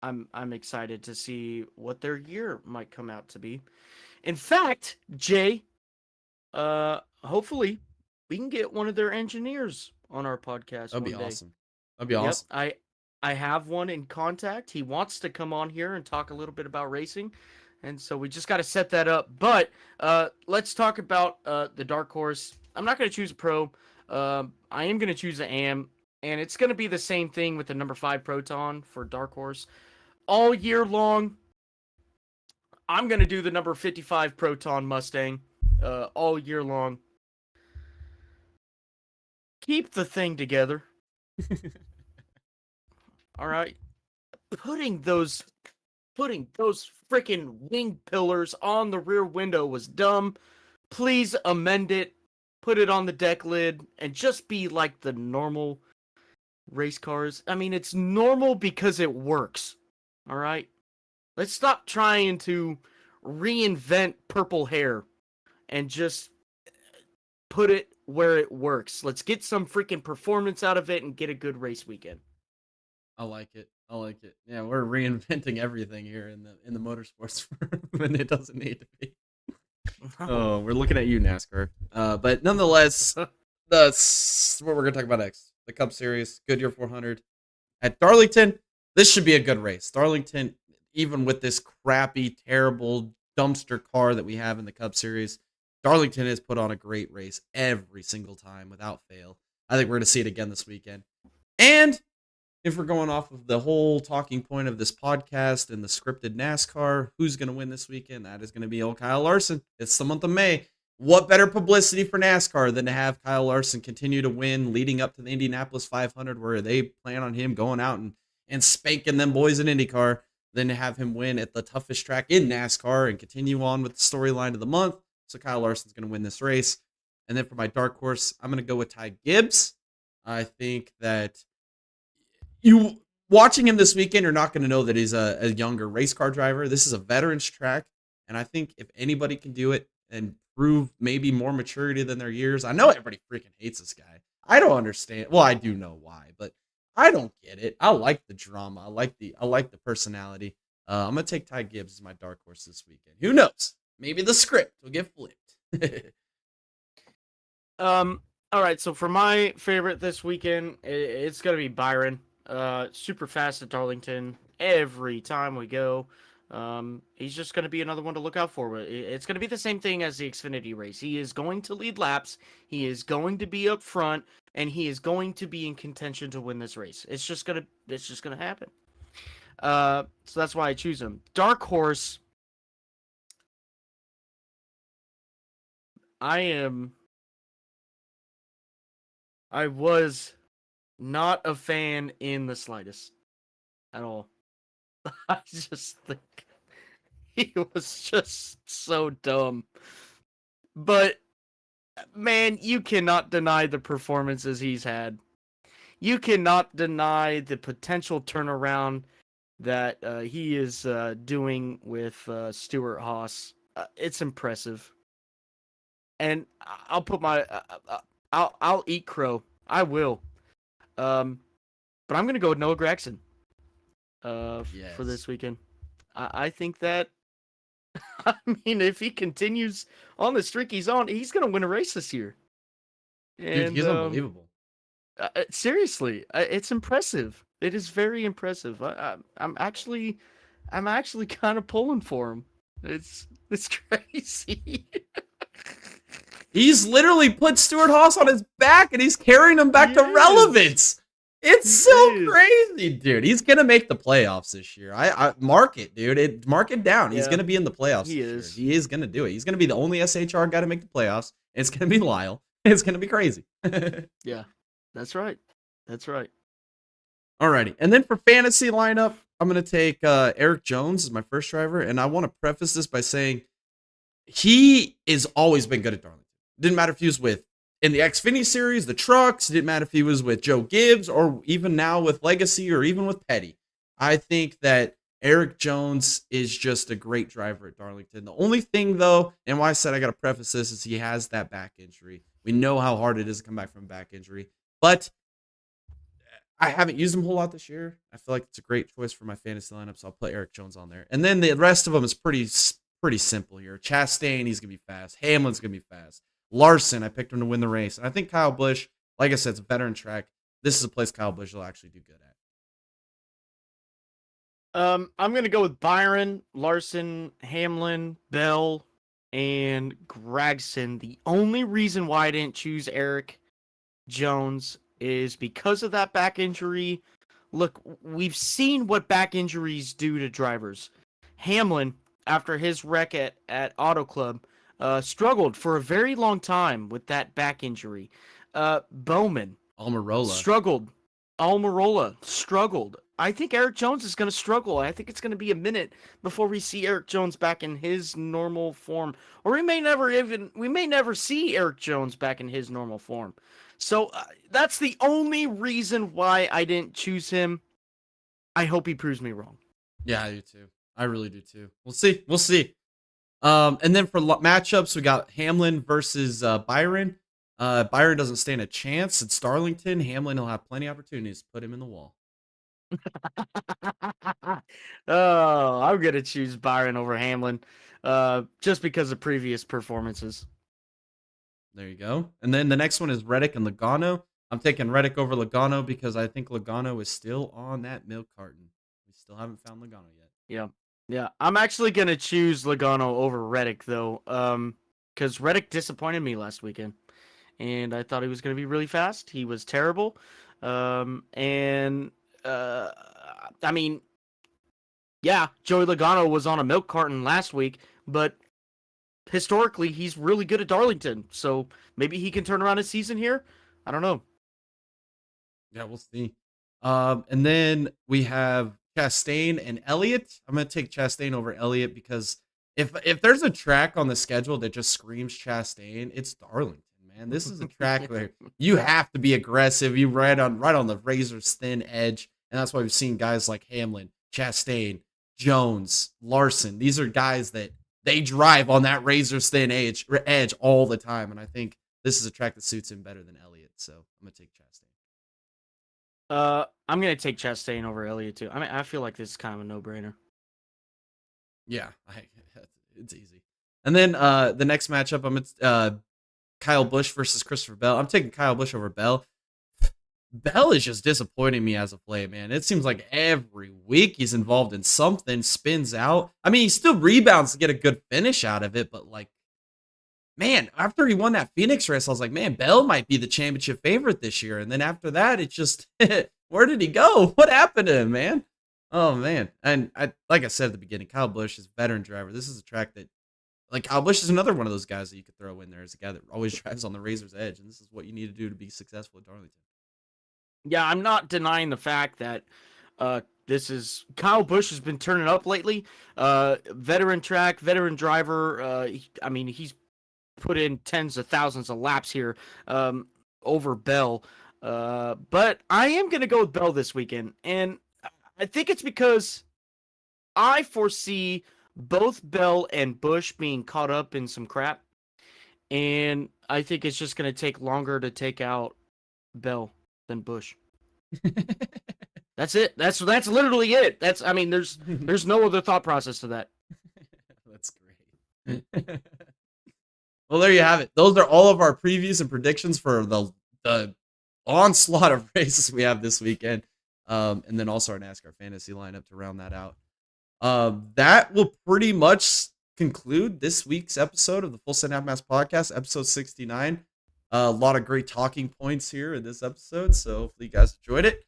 I'm excited to see what their year might come out to be. In fact, Jay, Hopefully we can get one of their engineers on our podcast That'd be one day. awesome. That'd be Yep, awesome. I have one in contact. He wants to come on here and talk a little bit about racing, and so we just got to set that up. But let's talk about the dark horse. I'm not going to choose a pro. I am going to choose an AM, and it's going to be the same thing with the number 5 Proton for dark horse all year long. I'm going to do the number 55 Proton Mustang all year long. Keep the thing together. All right. Putting those freaking wing pillars on the rear window was dumb. Please amend it. Put it on the deck lid and just be like the normal race cars. I mean, it's normal because it works. All right? Let's stop trying to reinvent purple hair and just put it where it works. Let's get some freaking performance out of it and get a good race weekend. I like it. I like it. Yeah, we're reinventing everything here in the motorsports when it doesn't need to be. Oh, we're looking at you, NASCAR. But nonetheless, that's what we're gonna talk about next. The Cup Series, Goodyear 400 at Darlington. This should be a good race. Darlington, even with this crappy, terrible dumpster car that we have in the Cup Series, Darlington has put on a great race every single time without fail. I think we're gonna see it again this weekend. And if we're going off of the whole talking point of this podcast and the scripted NASCAR, who's going to win this weekend? That is going to be old Kyle Larson. It's the month of May. What better publicity for NASCAR than to have Kyle Larson continue to win leading up to the Indianapolis 500, where they plan on him going out and spanking them boys in IndyCar, than to have him win at the toughest track in NASCAR and continue on with the storyline of the month. So Kyle Larson's going to win this race. And then for my dark horse, I'm going to go with Ty Gibbs. I think that you watching him this weekend, you're not going to know that he's a younger race car driver. This is a veteran's track, and I think if anybody can do it and prove maybe more maturity than their years, I know everybody freaking hates this guy. I don't understand. Well, I do know why, but I don't get it. I like the drama. I like the personality. I'm gonna take Ty Gibbs as my dark horse this weekend. Who knows? Maybe the script will get flipped. All right. So for my favorite this weekend, it's gonna be Byron. Super fast at Darlington every time we go. He's just going to be another one to look out for. It's going to be the same thing as the Xfinity race. He is going to lead laps. He is going to be up front, and he is going to be in contention to win this race. It's just gonna happen. So that's why I choose him. Dark horse. I was not a fan in the slightest at all. I just think he was just so dumb. But, man, you cannot deny the performances he's had. You cannot deny the potential turnaround that he is doing with Stuart Haas. It's impressive. And I'll put my... I'll eat crow. I will. But I'm going to go with Noah Gragson for this weekend. I think that, I mean, if he continues on the streak he's on, he's going to win a race this year. And, Dude, he's unbelievable. Seriously, it's impressive. It is very impressive. I'm actually kind of pulling for him. It's crazy. He's literally put Stuart Haas on his back and he's carrying him back to relevance. It's so crazy, dude. He's gonna make the playoffs this year. I mark it, dude. Mark it down. He's gonna be in the playoffs. He is gonna do it. He's gonna be the only SHR guy to make the playoffs. It's gonna be Lyle. It's gonna be crazy. Yeah, that's right. Alrighty, and then for fantasy lineup, I'm gonna take Eric Jones as my first driver, and I want to preface this by saying he has always been good at Darlington. Didn't matter if he was in the Xfinity series, the trucks. It didn't matter if he was with Joe Gibbs or even now with Legacy or even with Petty. I think that Eric Jones is just a great driver at Darlington. The only thing, though, and why I said I got to preface this, is he has that back injury. We know how hard it is to come back from a back injury. But I haven't used him a whole lot this year. I feel like it's a great choice for my fantasy lineup, so I'll put Eric Jones on there. And then the rest of them is pretty simple here. Chastain, he's going to be fast. Hamlin's going to be fast. Larson, I picked him to win the race. And I think Kyle Busch, like I said, it's a veteran track. This is a place Kyle Busch will actually do good at. I'm gonna go with Byron, Larson, Hamlin, Bell, and Gregson. The only reason why I didn't choose Eric Jones is because of that back injury. Look, we've seen what back injuries do to drivers. Hamlin, after his wreck at Auto Club, struggled for a very long time with that back injury. Bowman struggled. Almirola struggled. I think Eric Jones is going to struggle. I think it's going to be a minute before we see Eric Jones back in his normal form, or we may never see Eric Jones back in his normal form. So that's the only reason why I didn't choose him. I hope he proves me wrong. Yeah, I do too. I really do too. We'll see. And then for matchups, we got Hamlin versus Byron. Byron doesn't stand a chance. It's Darlington. Hamlin will have plenty of opportunities to put him in the wall. Oh, I'm gonna choose Byron over Hamlin, just because of previous performances. There you go. And then the next one is Reddick and Logano. I'm taking Reddick over Logano because I think Logano is still on that milk carton. We still haven't found Logano yet. Yeah. I'm actually gonna choose Logano over Reddick though, because Reddick disappointed me last weekend, and I thought he was gonna be really fast. He was terrible, I mean, yeah, Joey Logano was on a milk carton last week, but historically, he's really good at Darlington. So maybe he can turn around his season here. I don't know. Yeah, we'll see. And then we have Chastain and Elliott. I'm going to take Chastain over Elliott because if there's a track on the schedule that just screams Chastain, it's Darlington, man. This is a track where you have to be aggressive. You right on the razor's thin edge. And that's why we've seen guys like Hamlin, Chastain, Jones, Larson. These are guys that they drive on that razor's thin edge all the time. And I think this is a track that suits him better than Elliott. So I'm going to take Chastain. I'm going to take Chastain over Elliott too. I mean, I feel like this is kind of a no-brainer. Yeah, it's easy. And then the next matchup, I'm Kyle Busch versus Christopher Bell. I'm taking Kyle Busch over Bell. Bell is just disappointing me as of late, man. It seems like every week he's involved in something, spins out. I mean, he still rebounds to get a good finish out of it, but like, man, after he won that Phoenix race, I was like, man, Bell might be the championship favorite this year. And then after that, it just, where did he go? What happened to him, man? Oh, man. And like I said at the beginning, Kyle Busch is a veteran driver. This is a track that, like, Kyle Busch is another one of those guys that you could throw in there as a guy that always drives on the razor's edge. And this is what you need to do to be successful at Darlington. Yeah, I'm not denying the fact that Kyle Busch has been turning up lately. Veteran track, veteran driver. He's put in tens of thousands of laps here over Bell. But I am going to go with Bell this weekend. And I think it's because I foresee both Bell and Busch being caught up in some crap. And I think it's just going to take longer to take out Bell than Busch. That's it. That's literally it. There's no other thought process to that. That's great. Well, there you have it. Those are all of our previews and predictions for the onslaught of races we have this weekend. And then also our NASCAR fantasy lineup to round that out. That will pretty much conclude this week's episode of the Full Send Half Mast Podcast, episode 69. A lot of great talking points here in this episode, so hopefully you guys enjoyed it.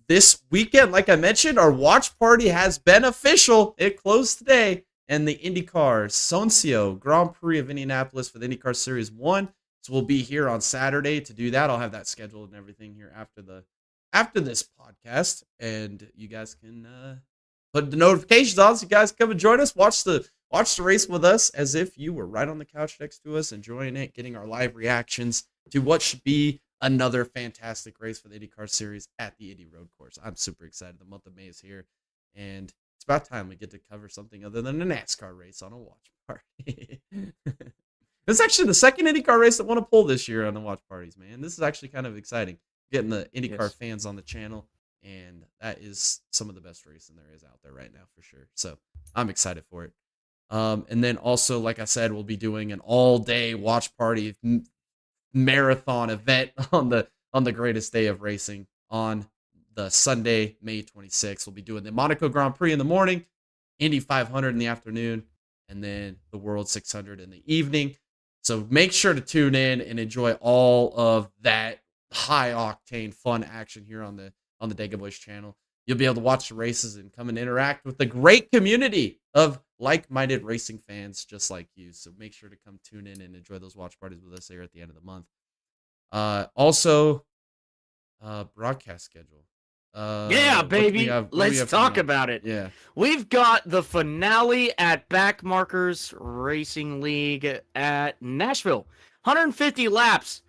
This weekend, like I mentioned, our watch party has been official. It closed today, and the IndyCar Soncio Grand Prix of Indianapolis for the IndyCar Series 1. So we'll be here on Saturday to do that. I'll have that scheduled and everything here after this podcast, and you guys can put the notifications on so you guys come and join us. Watch the race with us as if you were right on the couch next to us, enjoying it, getting our live reactions to what should be another fantastic race for the IndyCar Series at the Indy Road Course. I'm super excited. The month of May is here, and it's about time we get to cover something other than a NASCAR race on a watch party. It's actually the second IndyCar race that won a poll this year on the watch parties, man. This is actually kind of exciting, getting the IndyCar fans on the channel, and that is some of the best racing there is out there right now for sure. So I'm excited for it. And then also, like I said, we'll be doing an all-day watch party marathon event on the greatest day of racing on the Sunday, May 26th. We'll be doing the Monaco Grand Prix in the morning, Indy 500 in the afternoon, and then the World 600 in the evening. So make sure to tune in and enjoy all of that high octane fun action here on the Dega Boys channel. You'll be able to watch the races and come and interact with the great community of like-minded racing fans just like you. So make sure to come tune in and enjoy those watch parties with us here at the end of the month. Also, broadcast schedule. Yeah, baby. Let's talk about it. Yeah. We've got the finale at Backmarkers Racing League at Nashville. 150 laps.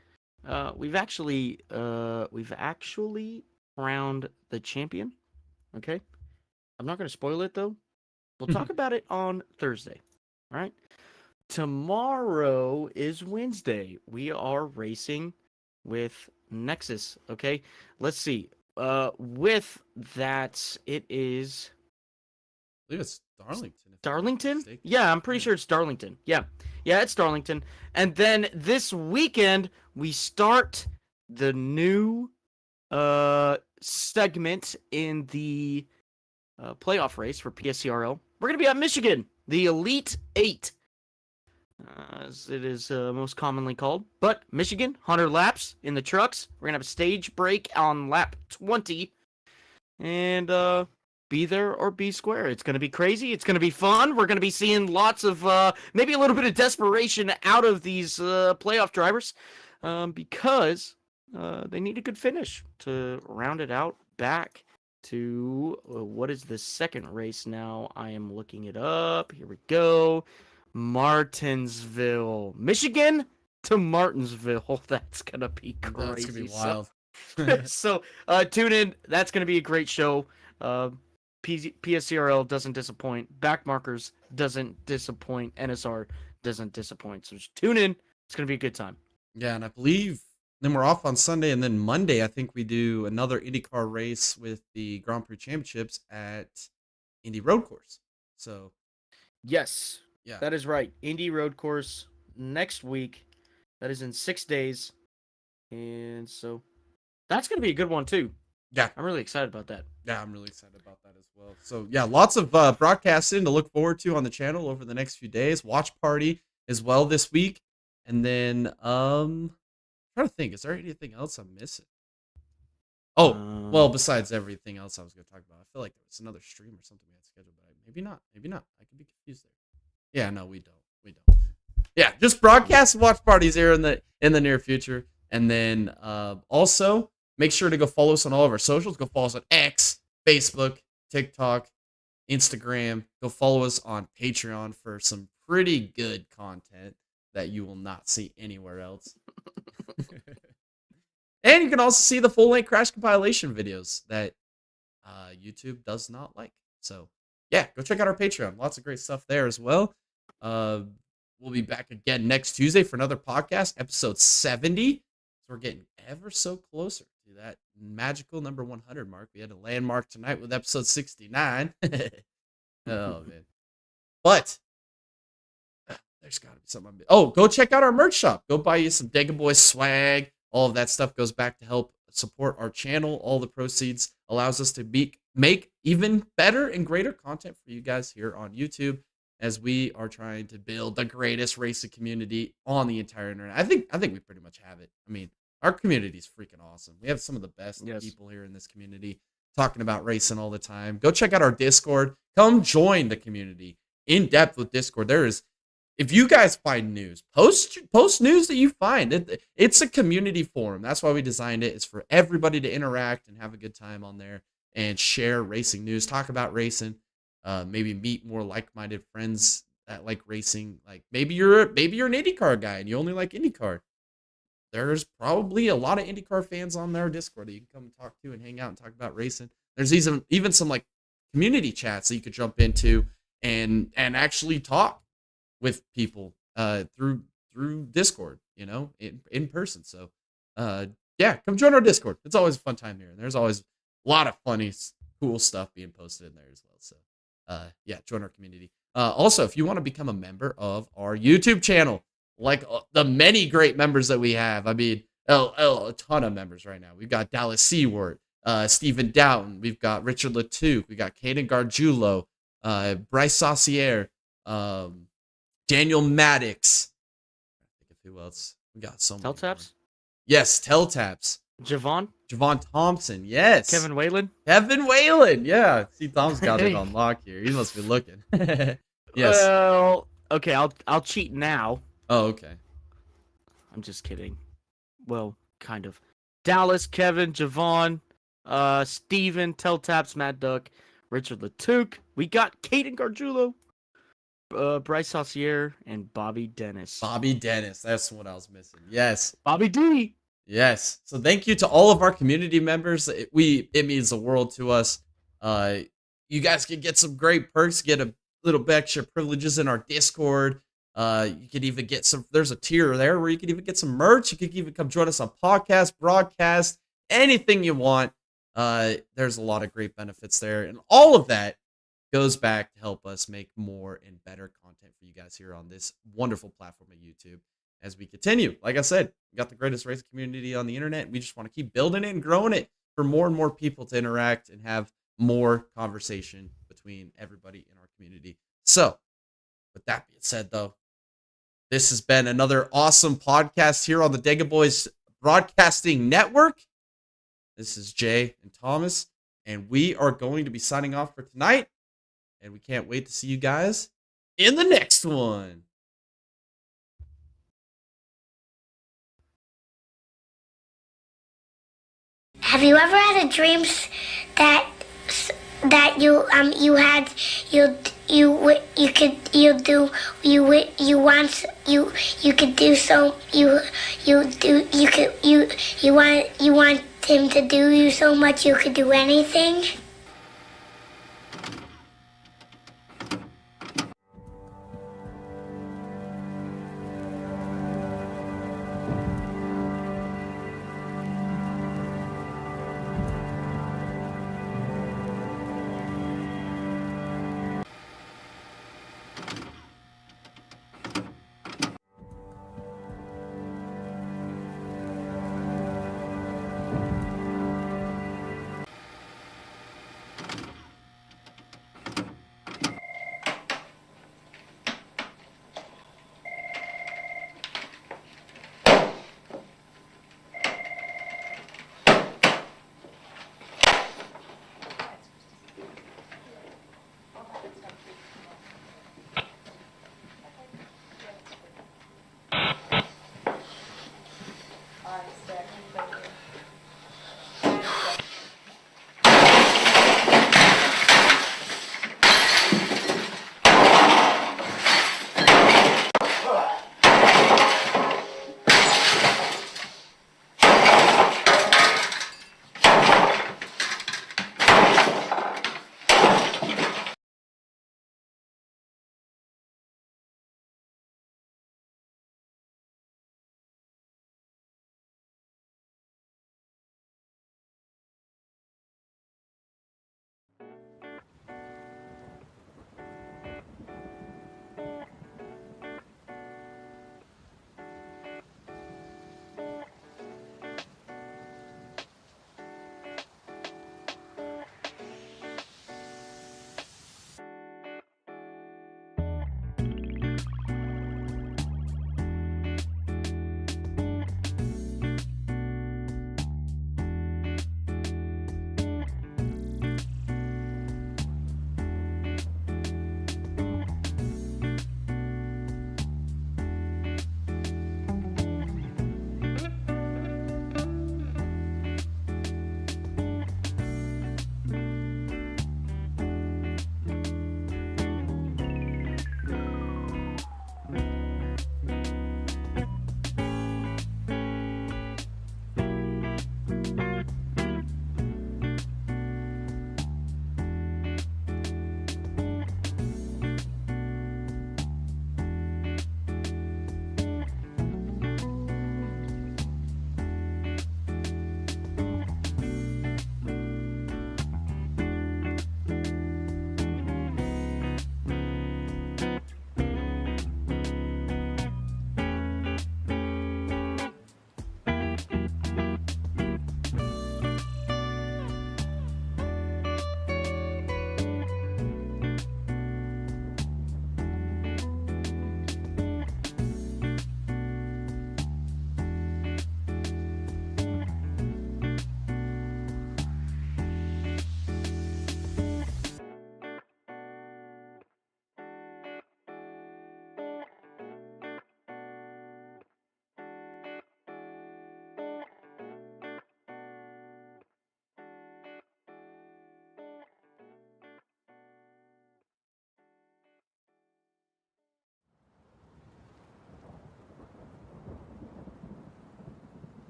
We've actually crowned the champion. Okay. I'm not going to spoil it though. We'll talk about it on Thursday. All right. Tomorrow is Wednesday. We are racing with Nexus. Okay. Let's see. With that, it is. I believe it's Darlington. Darlington? Yeah, I'm pretty sure it's Darlington. Yeah, it's Darlington. And then this weekend we start the new segment in the playoff race for PSCRL. We're gonna be at Michigan, the Elite Eight, as it is most commonly called. But Michigan, 100 laps in the trucks. We're going to have a stage break on lap 20. And be there or be square. It's going to be crazy. It's going to be fun. We're going to be seeing lots of, maybe a little bit of desperation out of these playoff drivers. Because they need a good finish to round it out back to, what is the second race now? I am looking it up. Here we go. Martinsville, Michigan to Martinsville. That's gonna be crazy. That's gonna be wild. So tune in. That's gonna be a great show. PSCRL doesn't disappoint. Backmarkers doesn't disappoint. NSR doesn't disappoint. So just tune in. It's gonna be a good time. Yeah, and I believe then we're off on Sunday, and then Monday I think we do another IndyCar race with the Grand Prix Championships at Indy Road Course. So yes. Yeah. That is right. Indy Road Course next week. That is in 6 days. And so that's going to be a good one, too. Yeah. I'm really excited about that. Yeah, I'm really excited about that as well. So, yeah, lots of broadcasting to look forward to on the channel over the next few days. Watch party as well this week. And then, I'm trying to think, is there anything else I'm missing? Oh, well, besides everything else I was going to talk about. I feel like there was another stream or something we had scheduled, but maybe not. Maybe not. I could be confused there. Yeah, no, we don't. Yeah, just broadcast and watch parties here in the near future. And then also make sure to go follow us on all of our socials. Go follow us on X, Facebook, TikTok, Instagram. Go follow us on Patreon for some pretty good content that you will not see anywhere else. And you can also see the full-length crash compilation videos that YouTube does not like. So yeah, go check out our Patreon. Lots of great stuff there as well. We'll be back again next Tuesday for another podcast, episode 70. So we're getting ever so closer to that magical number 100 mark. We had a landmark tonight with episode 69. Oh, man. But there's got to be something. Oh, go check out our merch shop. Go buy you some Dega Boys swag. All of that stuff goes back to help support our channel. All the proceeds allows us to make even better and greater content for you guys here on YouTube as we are trying to build the greatest racing community on the entire internet. I think we pretty much have it. I mean, our community is freaking awesome. We have some of the best people here in this community talking about racing all the time. Go check out our Discord. Come join the community in depth with Discord. If you guys find news, post news that you find. It's a community forum. That's why we designed it. It's for everybody to interact and have a good time on there and share racing news, talk about racing, maybe meet more like-minded friends that like racing. Like maybe you're an IndyCar guy and you only like IndyCar. There's probably a lot of IndyCar fans on their Discord that you can come talk to and hang out and talk about racing. There's even some like community chats that you could jump into and actually talk with people through Discord, in person. So yeah, come join our Discord. It's always a fun time here. And there's always a lot of funny, cool stuff being posted in there as well. So yeah, join our community. Also, if you want to become a member of our YouTube channel, like the many great members that we have, I mean, a ton of members right now. We've got Dallas Seward, Stephen Doughton, we've got Richard Latuke, we got Caden Gargiulo, Bryce Saucier, Daniel Maddox. Who else? We got so many. Telltaps? Yes, Telltaps. Javon Thompson, yes. Kevin Whalen, yeah. See, Tom's got it on lock here. He must be looking. Yes. Well, okay, I'll cheat now. Oh, okay. I'm just kidding. Well, kind of. Dallas, Kevin, Javon, Steven, Telltaps, Mad Duck, Richard Latuke. We got Caden Gargiulo, Bryce Saucier, and Bobby Dennis. That's what I was missing. Yes. Bobby D. Yes. So thank you to all of our community members. It means the world to us. You guys can get some great perks, get a little bit extra privileges in our Discord. You can even get there's a tier there where you can even get some merch. You can even come join us on podcast, broadcast, anything you want. There's a lot of great benefits there. And all of that goes back to help us make more and better content for you guys here on this wonderful platform of YouTube as we continue. Like I said, we got the greatest racing community on the internet. We just want to keep building it and growing it for more and more people to interact and have more conversation between everybody in our community. So, with that being said, though, this has been another awesome podcast here on the Dega Boys Broadcasting Network. This is Jay and Thomas, and we are going to be signing off for tonight. And we can't wait to see you guys in the next one. Have you ever had a dreams that you had you could do so you want him to do you so much you could do anything?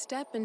step into